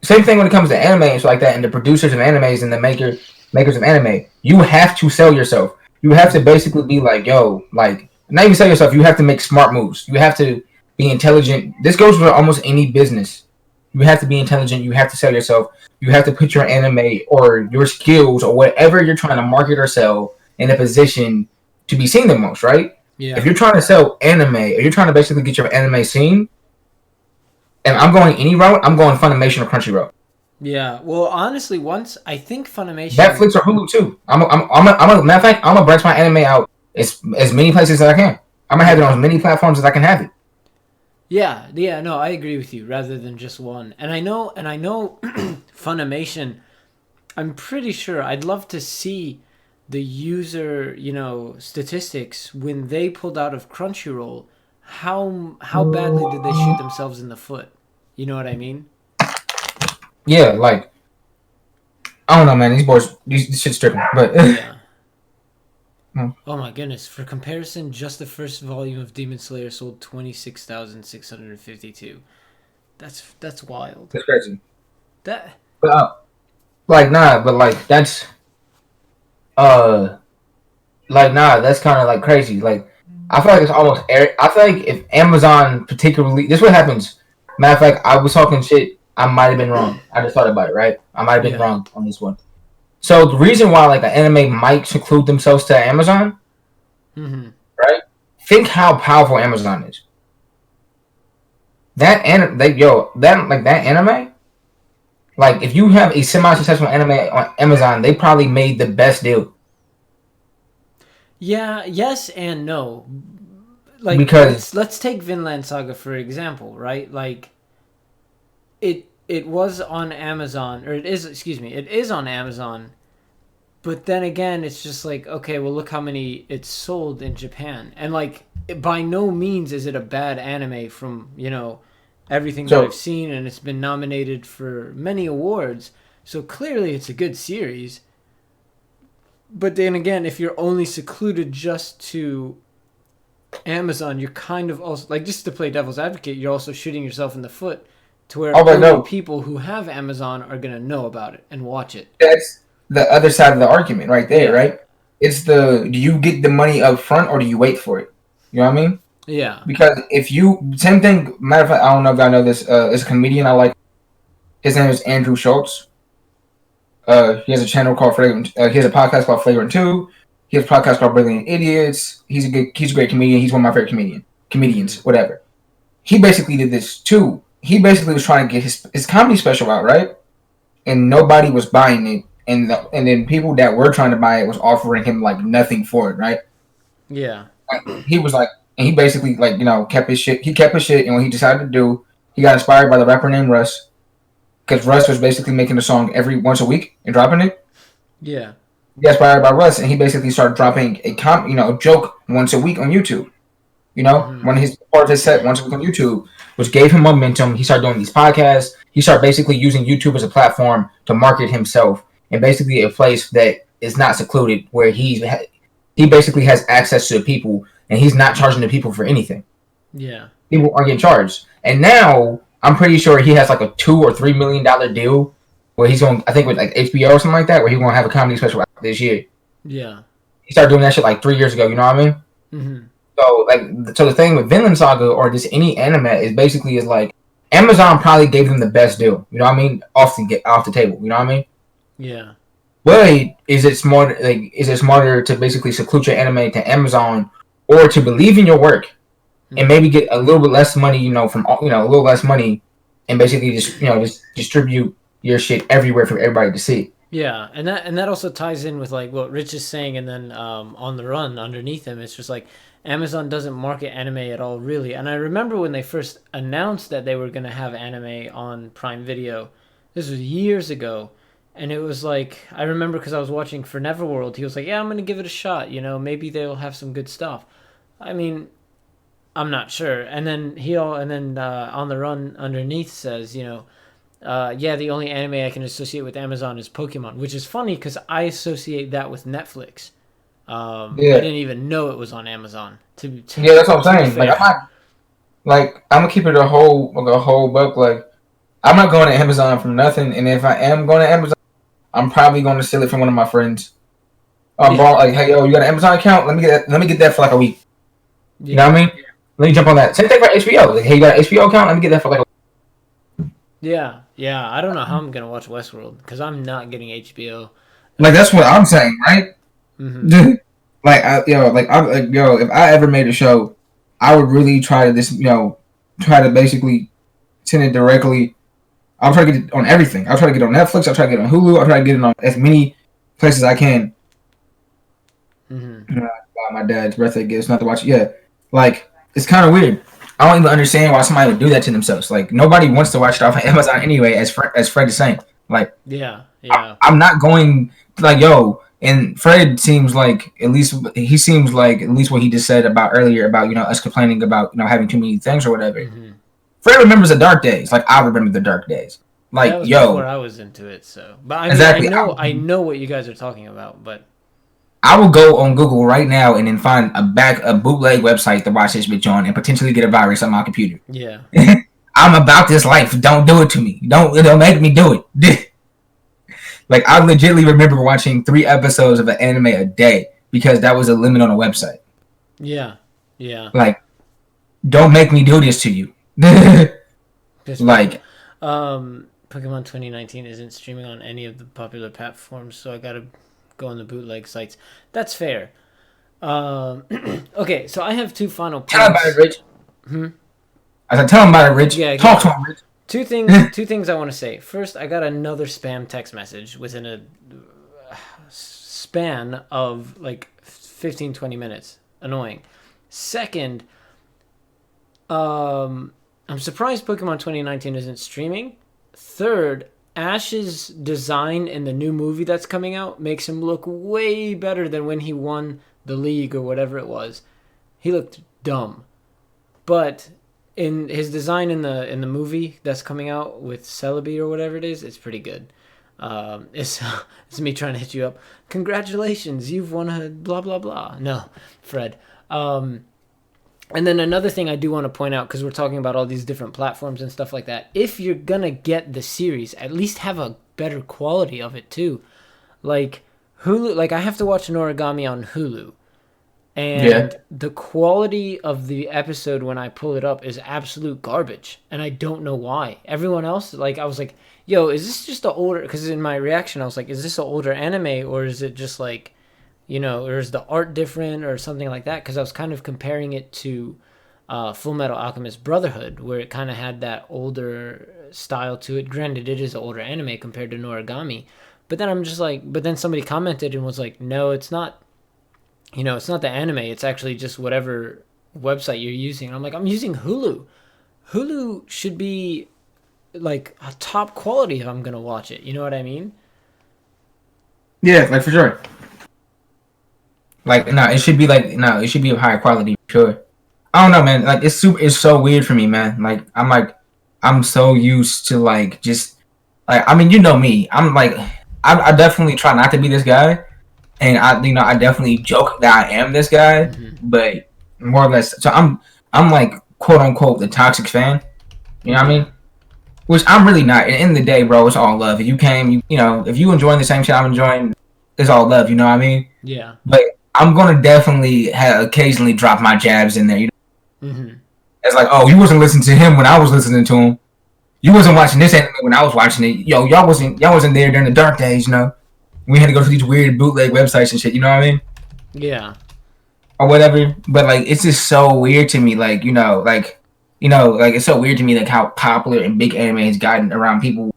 same thing when it comes to anime and stuff like that, and the producers of animes and the makers of anime. You have to sell yourself. You have to basically be like, yo, like, not even sell yourself. You have to make smart moves. You have to be intelligent. This goes for almost any business. You have to be intelligent. You have to sell yourself. You have to put your anime or your skills or whatever you're trying to market or sell in a position to be seen the most, right? Yeah. If you're trying to sell anime, or you're trying to basically get your anime seen, and I'm going any route, I'm going Funimation or Crunchyroll. Yeah. Well, honestly, once I think Funimation, Netflix or Hulu too. Matter of fact, I'm gonna branch my anime out as many places as I can. I'm gonna have it on as many platforms as I can have it. Yeah, no, I agree with you. Rather than just one, and I know, Funimation. I'm pretty sure. I'd love to see the user, statistics when they pulled out of Crunchyroll. How badly did they shoot themselves in the foot? You know what I mean? Yeah, like I don't know, man. These shit's tripping, but Yeah. Oh my goodness! For comparison, just the first volume of Demon Slayer sold 26,652. That's wild. that's crazy. That But like nah, but uh that's kind of like crazy. Like I feel like it's almost. I feel like if Amazon particularly, this is what happens. Matter of fact, I was talking shit. I might have been wrong. I just thought about it. Right, I might have been Yeah. wrong on this one. So the reason why like an anime might seclude themselves to Amazon, Mm-hmm. right? Think how powerful Amazon is. That anime. Like if you have a semi-successful anime on Amazon, they probably made the best deal Yeah. Yes and no. Like because let's take Vinland Saga for example, right? Like it was on Amazon, or it is, excuse me, it is on Amazon. But then again, it's just like, okay, well, look how many it's sold in Japan. And, like, by no means is it a bad anime from, everything that I've so seen, and it's been nominated for many awards. So clearly it's a good series. But then again, if you're only secluded just to Amazon, you're kind of also, like, just to play devil's advocate, you're also shooting yourself in the foot to where but only no, people who have Amazon are going to know about it and watch it. that's the other side of the argument right there, Yeah. right? It's do you get the money up front or do you wait for it? You know what I mean? Yeah. Because if you same thing. Matter of fact, I don't know if y'all know this. It's a comedian I like. His name is Andrew Schultz. He has a channel called Flagrant. He has a podcast called Flagrant Two. He has a podcast called Brilliant Idiots. He's a great comedian. He's one of my favorite comedians. Whatever. He basically did this too. He basically was trying to get his comedy special out, right? And nobody was buying it. And then people that were trying to buy it was offering him like nothing for it, right? Yeah. He was like, and he basically like kept his shit. He kept his shit, and what he decided to do, he got inspired by the rapper named Russ, because Russ was basically making a song every once a week and dropping it. Yeah. He got inspired by Russ, and he basically started dropping a joke once a week on YouTube. Mm-hmm. One of his part of his set once a week on YouTube, which gave him momentum. He started doing these podcasts. He started basically using YouTube as a platform to market himself, and basically a place that is not secluded, where he basically has access to the people, and he's not charging the people for anything. Yeah. People aren't getting charged, and now I'm pretty sure he has like a $2 or $3 million deal where he's going, I think with like HBO or something like that, where he's going to have a comedy special out this year. Yeah. He started doing that shit like 3 years ago. You know what I mean? Mm-hmm. So the thing with Vinland Saga or just any anime is like Amazon probably gave them the best deal. You know what I mean? Off the table. You know what I mean? Yeah. But is it smarter to basically seclude your anime to Amazon, or to believe in your work and maybe get a little bit less money, from a little less money, and basically just distribute your shit everywhere for everybody to see? Yeah, and that also ties in with like what Rich is saying, and then on the run underneath him, it's just like Amazon doesn't market anime at all, really. And I remember when they first announced that they were gonna have anime on Prime Video. This was years ago, and it was like I remember because I was watching For Neverworld. He was like, "Yeah, I'm gonna give it a shot. Maybe they'll have some good stuff." I mean, I'm not sure. And then on the run underneath says, Yeah, the only anime I can associate with Amazon is Pokemon, which is funny because I associate that with Netflix. I Yeah, didn't even know it was on Amazon. To yeah, that's what I'm to be saying. Like I'm fair. not like I'm gonna keep it a whole buck. Like I'm not going to Amazon from nothing, and if I am going to Amazon, I'm probably going to steal it from one of my friends. Yeah, Bro, like, hey, yo, you got an Amazon account? Let me get that for like a week. You know yeah, what I mean? Let me jump on that. Same thing for HBO. Like, hey, you got an HBO account? Let me get that for like a yeah, yeah. I don't know how I'm gonna watch Westworld because I'm not getting HBO. like. That's what I'm Unfortunately. saying, right? Mm-hmm. If I ever made a show, I would really try to try to basically send it directly. I'll try to get it on everything. I'll try to get it on Netflix. I'll try to get it on Hulu. I'll try to get it on as many places as I can. Mm-hmm. My dad's birthday gifts, not to watch it. Yeah, like it's kind of weird. I don't even understand why somebody would do that to themselves. Like nobody wants to watch it off of Amazon anyway. As Fred is saying, like Yeah, yeah. I'm not going like yo. And Fred seems like he seems like at least what he just said about earlier about us complaining about having too many things or whatever. Mm-hmm. Fred remembers the dark days. Like I remember the dark days. That Like was yo, before I was into it. So, but I mean, exactly. I know what you guys are talking about. But I will go on Google right now and then find a bootleg website to watch this bitch on and potentially get a virus on my computer. yeah, I'm about this life. Don't do it to me. Don't make me do it. Like I legitimately remember watching 3 episodes of an anime a day because that was a limit on a website. yeah, yeah. Like, don't make me do this to you. Piss me off. Like, Pokemon 2019 isn't streaming on any of the popular platforms, so I gotta go on the bootleg sites. That's fair. Okay, so I have two final tell him about it, points. Rich. I said, tell him about it, Rich. Yeah, Talk to exactly. him, Rich. Two things I want to say. First, I got another spam text message within a span of like 15 20 minutes. Annoying. Second, I'm surprised Pokemon 2019 isn't streaming. Third, Ash's design in the new movie that's coming out makes him look way better than when he won the league or whatever it was. He looked dumb. But in his design in the movie that's coming out with Celebi or whatever it is, it's pretty good. It's it's me trying to hit you up. Congratulations, you've won a blah blah blah. No, Fred. And then another thing I do want to point out, because we're talking about all these different platforms and stuff like that, if you're gonna get the series, at least have a better quality of it too. Like Hulu, like I have to watch an Origami on Hulu, Yeah. and the quality of the episode when I pull it up is absolute garbage, and I don't know why. Everyone else, like I was like, "Yo, is this just an older?" Because in my reaction, I was like, "Is this an older anime, or is it just like, or is the art different or something like that?" Because I was kind of comparing it to Full Metal Alchemist Brotherhood, where it kind of had that older style to it. Granted, it is an older anime compared to Noragami, but then I'm just like, but then somebody commented and was like, "No, it's not. It's not the anime. It's actually just whatever website you're using." And I'm like, "I'm using Hulu. Hulu should be like a top quality if I'm gonna watch it. You know what I mean?" Yeah, like for sure. Like no, it should be of higher quality for sure. I don't know, man. Like it's so weird for me, man. I'm so used to like just like I mean, you know me. I'm like I definitely try not to be this guy, and I definitely joke that I am this guy, Mm-hmm. but more or less. So I'm like quote unquote the toxic fan. You know what I Yeah. mean? Which I'm really not. At the end of the day, bro, it's all love. If you came, if you enjoying the same shit I'm enjoying, it's all love. You know what I mean? Yeah. But I'm gonna definitely occasionally drop my jabs in there. Mm-hmm. It's like, oh, you wasn't listening to him when I was listening to him. You wasn't watching this anime when I was watching it. Yo, y'all wasn't there during the dark days. We had to go to these weird bootleg websites and shit. You know what I mean? Yeah. Or whatever. But like, it's just so weird to me. Like, like it's so weird to me like how popular and big anime has gotten around people.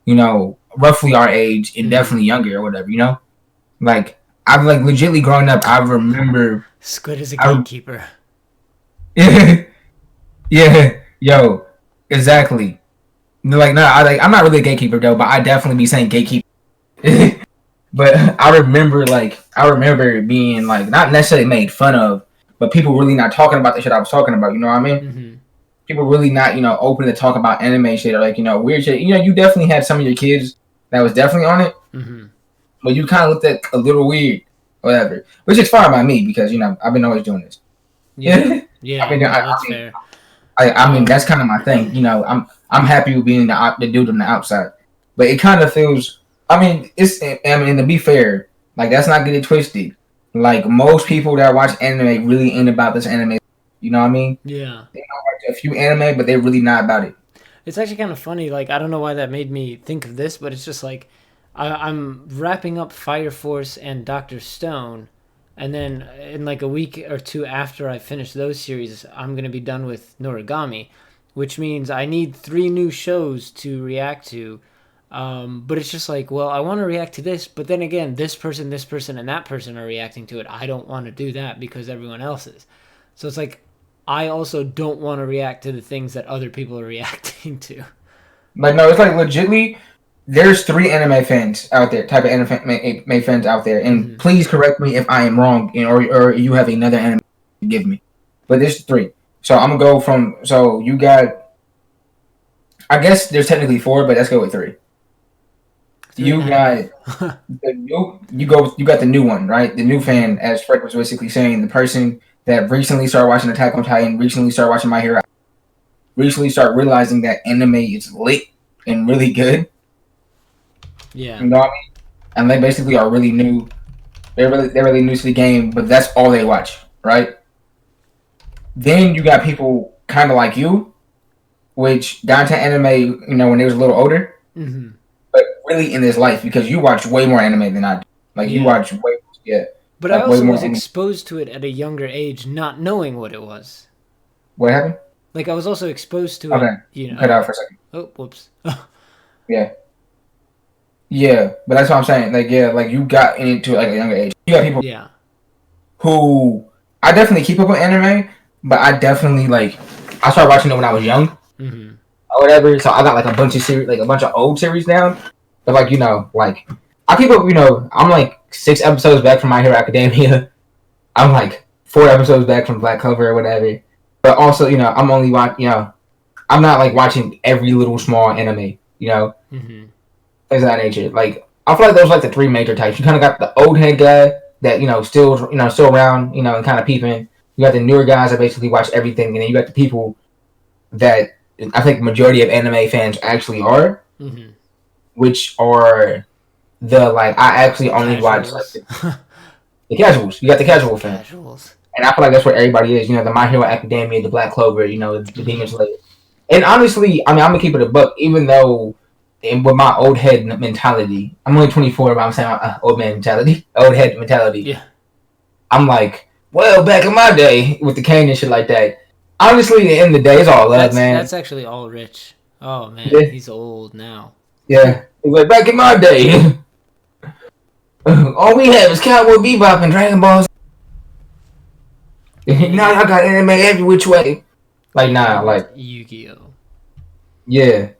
Roughly our age and Mm-hmm. definitely younger or whatever. Like I've like legitimately growing up. I remember. Squid is a I gatekeeper. yeah, yo, exactly. Like no, I'm not really a gatekeeper though, but I definitely be saying gatekeeper. But I remember being like not necessarily made fun of, but people really not talking about the shit I was talking about. You know what I mean? Mm-hmm. people really not, open to talk about anime shit or like, weird shit. You definitely had some of your kids that was definitely on it, Mm-hmm. but you kind of looked at a little weird, whatever. Which is fine by me because I've been always doing this. Yeah. I Yeah. mean, No, that's fair. I mean that's kind of my thing. I'm happy with being the dude on the outside, but it kind of feels. I mean, to be fair, like that's not get it twisted. Like most people that watch anime really ain't about this anime. You know what I mean? Yeah. They might watch a few anime, but they're really not about it. It's actually kind of funny. Like, I don't know why that made me think of this, but it's just like I'm wrapping up Fire Force and Doctor Stone, and then in like a week or two after I finish those series, I'm gonna be done with Noragami, which means I need 3 new shows to react to. But it's just like, well, I want to react to this, but then again, this person, and that person are reacting to it. I don't want to do that because everyone else is. So it's like I also don't want to react to the things that other people are reacting to. But no, it's like legitly. There's 3 anime fans out there, type of anime fans out there, and please correct me if I am wrong, or you have another anime to give me. But there's 3. So I'm gonna go from. So you got. I guess there's technically 4, but let's go with 3. You got the new. You got the new one, right? The new fan, as Fred was basically saying, the person that recently started watching Attack on Titan, recently started watching My Hero, recently started realizing that anime is lit and really good. Yeah. You know what I mean? And they basically are really new. They're really new to the game, but that's all they watch, right? Then you got people kind of like you, which got into anime, when they was a little older, but really in this life because you watch way more anime than I do. Like you watch But I like way also more was anime. exposed to it at a younger age, not knowing what it was. What happened? Like I was also exposed to Okay, it, cut out for a second. Oh, whoops. Yeah, but that's what I'm saying. Like like you got into it like a younger age. You got people Yeah. who I definitely keep up with anime, but I definitely I started watching it when I was young or whatever. So I got like a bunch of series, like a bunch of old series now. But like I keep up. I'm like 6 episodes back from My Hero Academia. I'm like 4 episodes back from Black Clover or whatever. But also, I'm only I'm not like watching every little small anime. Things of that nature. Like I feel like those like the 3 major types. You kind of got the old head guy that still around, and kind of peeping. You got the newer guys that basically watch everything, and then you got the people that I think the majority of anime fans actually are, which are the I actually only watch the casuals. You got the casual fans, and I feel like that's where everybody is. The My Hero Academia, the Black Clover, the Demon Slayer. And honestly, I mean, I'm gonna keep it a buck, even though. And with my old head mentality, I'm only 24, but I'm saying old man mentality, old head mentality. Yeah. I'm like, well, back in my day with the cane and shit like that. Honestly, at the end of the day, it's all love, man. That's actually all Rich. Oh man, he's old now. Yeah, he's like back in my day. All we have is Cowboy Bebop and Dragon Balls. Now I got anime every which way. Like Yu-Gi-Oh. Yeah.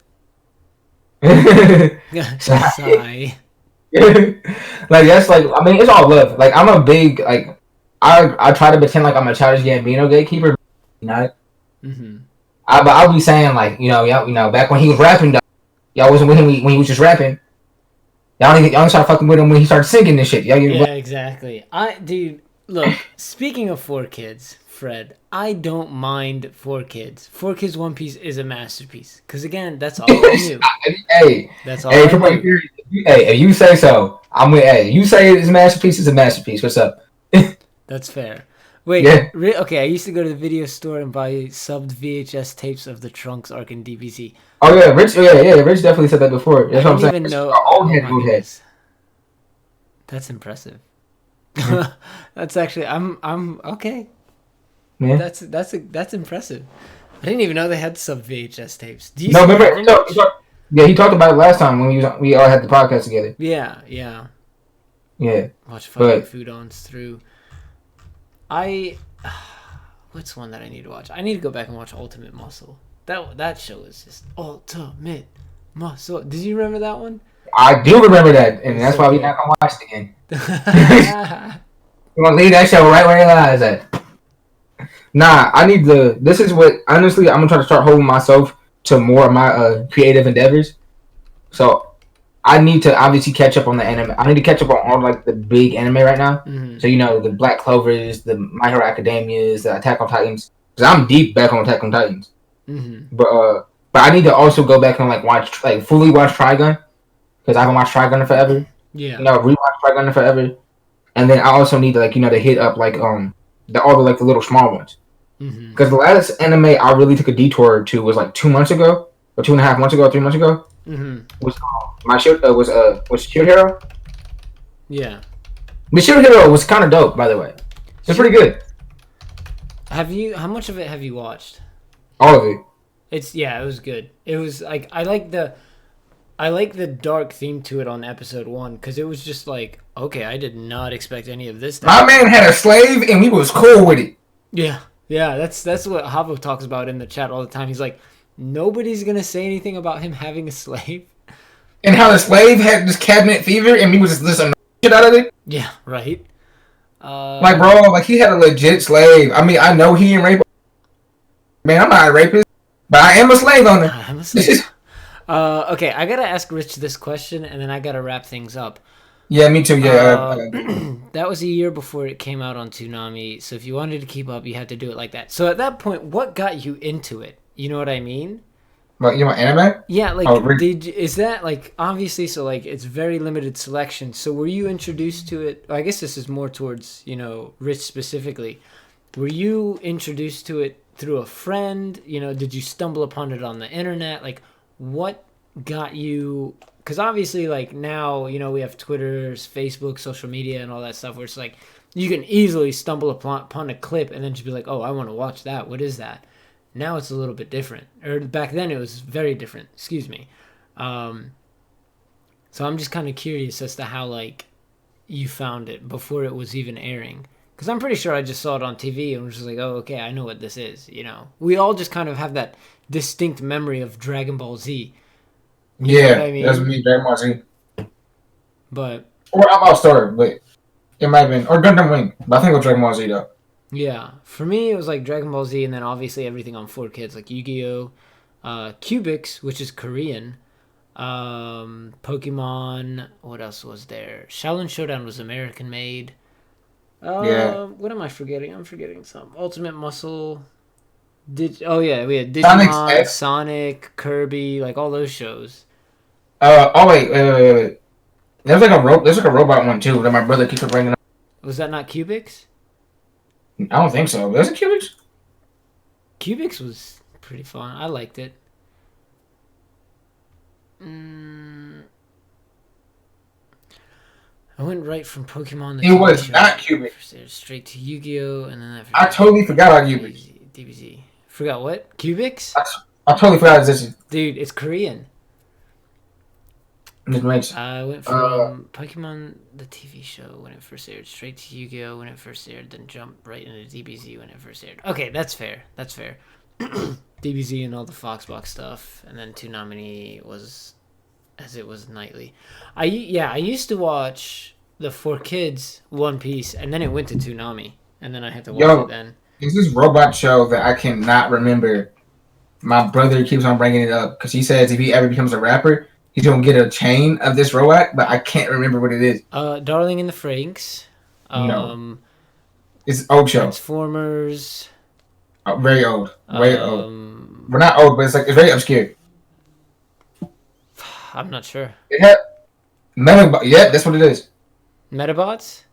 Sigh. That's I mean, it's all love. Like I'm a big I try to pretend like I'm a Childish Gambino gatekeeper. But I'll be saying back when he was rapping, y'all wasn't with him when he was just rapping. Y'all only started fucking with him when he started singing this shit. Yeah, exactly. Dude, look. Speaking of 4Kids, Fred, I don't mind 4Kids. 4Kids One Piece is a masterpiece. Because again, that's all I knew. Hey, that's all I knew. Hey, if you say so, I'm with. Hey, you say it's a masterpiece. It's a masterpiece. What's up? That's fair. Wait, okay, I used to go to the video store and buy subbed VHS tapes of the Trunks arc in DBZ. Oh yeah, Rich. Rich definitely said that before. That's what I'm saying. Even know. Old head. That's impressive. That's actually I'm okay. Yeah. That's impressive. I didn't even know they had sub VHS tapes. He talked about it last time when we all had the podcast together. Yeah. Watch fucking Foodons through. What's one that I need to watch? I need to go back and watch Ultimate Muscle. That show is just Ultimate Muscle. Did you remember that one? I do remember that, and that's why we're not gonna watch it again. We're gonna leave that show right where it lies at. Nah, I need to. This is what honestly I'm gonna try to start holding myself to more of my creative endeavors. So I need to obviously catch up on the anime. I need to catch up on all like the big anime right now. Mm-hmm. So the Black Clovers, the My Hero Academias, the Attack on Titans. Because I'm deep back on Attack on Titans. Mm-hmm. But I need to also go back and like watch like fully watch Trigun because I haven't watched Trigun in forever. Yeah. Rewatch Trigun in forever. And then I also need to like to hit up like all the like the little small ones. Mm-hmm. Because the last anime I really took a detour to was like 2 months ago, or 2.5 months ago, 3 months ago. Mm-hmm. Was my shield was Shield Hero. Yeah. The Shield Hero was kind of dope, by the way. It's pretty good. How much of it have you watched? All of it. It was good. It was like I like the dark theme to it on episode 1 because it was just like, okay, I did not expect any of this. My man had a slave and we was cool with it. Yeah, that's what Havo talks about in the chat all the time. He's like, nobody's gonna say anything about him having a slave. And how the slave had this cabinet fever and we was just listening shit out of it. Yeah, right. Like, bro, like he had a legit slave. I mean, I know he ain't rape. Man, I'm not a rapist, but I am a slave owner. I'm a slave. Okay, I gotta ask Rich this question, and then I gotta wrap things up. Yeah, me too. Yeah. That was a year before it came out on Toonami, so if you wanted to keep up, you had to do it like that. So at that point, what got you into it? You know what I mean? But anime? Yeah, like is that like obviously so like it's very limited selection. So were you introduced to it? I guess this is more towards Rich specifically. Were you introduced to it through a friend? Did you stumble upon it on the internet? Like what got you? Because obviously like now we have Twitter's, Facebook, social media, and all that stuff where it's like you can easily stumble upon a clip and then just be like, oh, I want to watch that. What is that? Now it's a little bit different. Or back then it was very different. Excuse me. So I'm just kind of curious as to how like you found it before it was even airing. Because I'm pretty sure I just saw it on TV and was just like, oh, okay, I know what this is. We all just kind of have that distinct memory of Dragon Ball Z. Yeah, I mean? That's me, Dragon Ball Z. But or about Star, but it might have been or Gundam Wing. But I think it was Dragon Ball Z though. Yeah, for me it was like Dragon Ball Z, and then obviously everything on 4Kids like Yu-Gi-Oh, Cubix, which is Korean, Pokemon. What else was there? Shaolin Showdown was American made. Yeah. What am I forgetting? I'm forgetting some. Ultimate Muscle. We had Digimon, Sonic, Kirby, like all those shows. Wait. There's like a robot one too that my brother keeps bringing up. Was that not Cubix? I don't think so. Was it Cubix? Cubix was pretty fun. I liked it. I went right from Pokemon. It was not Cubix. Straight to Yu-Gi-Oh, and then I totally forgot about Cubix. DBZ. Forgot what? Cubix? I totally forgot this. Dude, it's Korean. I went from Pokemon, the TV show, when it first aired, straight to Yu-Gi-Oh! When it first aired, then jumped right into DBZ when it first aired. Okay, that's fair. DBZ and all the Foxbox stuff, and then Toonami was as it was nightly. I used to watch the 4Kids One Piece, and then it went to Toonami, and then I had to watch it then. There's this robot show that I cannot remember. My brother keeps on bringing it up because he says if he ever becomes a rapper, he's gonna get a chain of this robot, but I can't remember what it is. Darling in the Franxx. No. It's old show. Transformers. Very old. Very old. We're not old, but it's very obscure. I'm not sure. It had Metabot. Yeah, that's what it is. Metabots?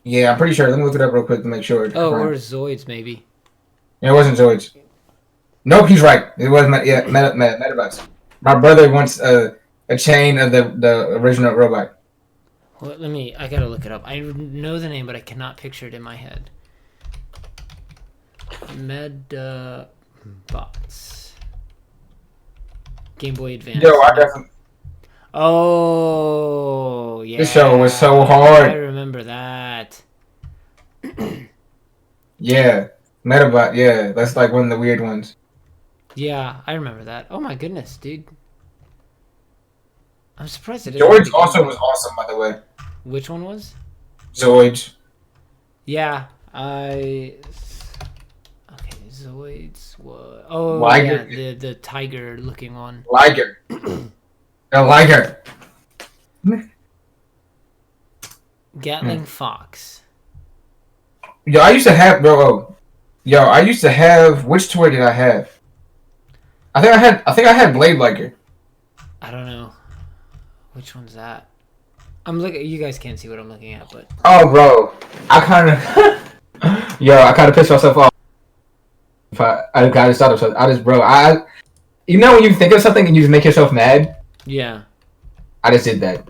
Yeah, I'm pretty sure. Let me look it up real quick to make sure. Or Zoids, maybe. Yeah, it wasn't Zoids. Nope, he's right. It was Metabots. My brother wants a chain of the original robot. Well, I gotta look it up. I know the name, but I cannot picture it in my head. Metabots. Game Boy Advance. Yo, I definitely. Oh, yeah. This show was so hard. I remember that. Yeah, Metabot. Yeah, that's like one of the weird ones. Yeah, I remember that. Oh my goodness, dude. I'm surprised it didn't. Zoids also was awesome, by the way. Which one was? Zoids. Yeah, I Zoids. What? Oh yeah, Liger. the tiger looking one. Liger. A liger. Gatling Fox. Yo, I used to have, bro. Yo, I used to have. Which toy did I have? I think I had Blade Liger. I don't know. Which one's that? I'm looking. You guys can't see what I'm looking at, but Oh, bro. I kind of. Yo, I kind of pissed myself off. If I got to start up, so I just, bro. You know when you think of something and you just make yourself mad. yeah. I just did that.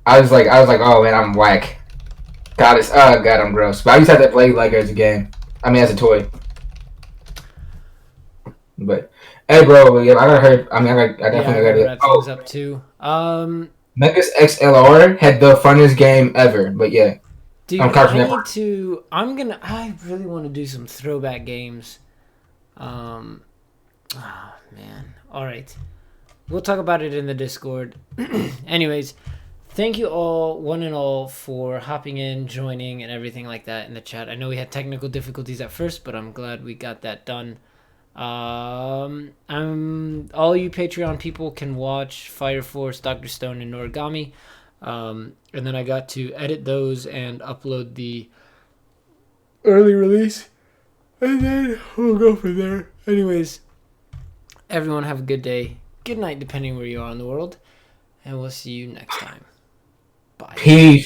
I was like, oh man, I'm whack. God, God, I'm gross. But I used to have that Blade Liger as a game. I mean, as a toy. But hey, bro, yeah, I gotta hurt. I mean, I Yeah, I definitely gotta gotta. wrap Oh, things up too. Megas XLR had the funnest game ever. But yeah, on Dude, Cartoon I need Network. to. I really want to do some throwback games. Oh man. All right. We'll talk about it in the Discord. Anyways, thank you all, one and all, for hopping in, joining, and everything like that in the chat. I know we had technical difficulties at first, but I'm glad we got that done. All you Patreon people can watch Fire Force, Dr. Stone, and Noragami. And then I got to edit those and upload the early release. And then we'll go from there. Anyways, everyone have a good day. Good night, depending where you are in the world. And we'll see you next time. Bye. Peace.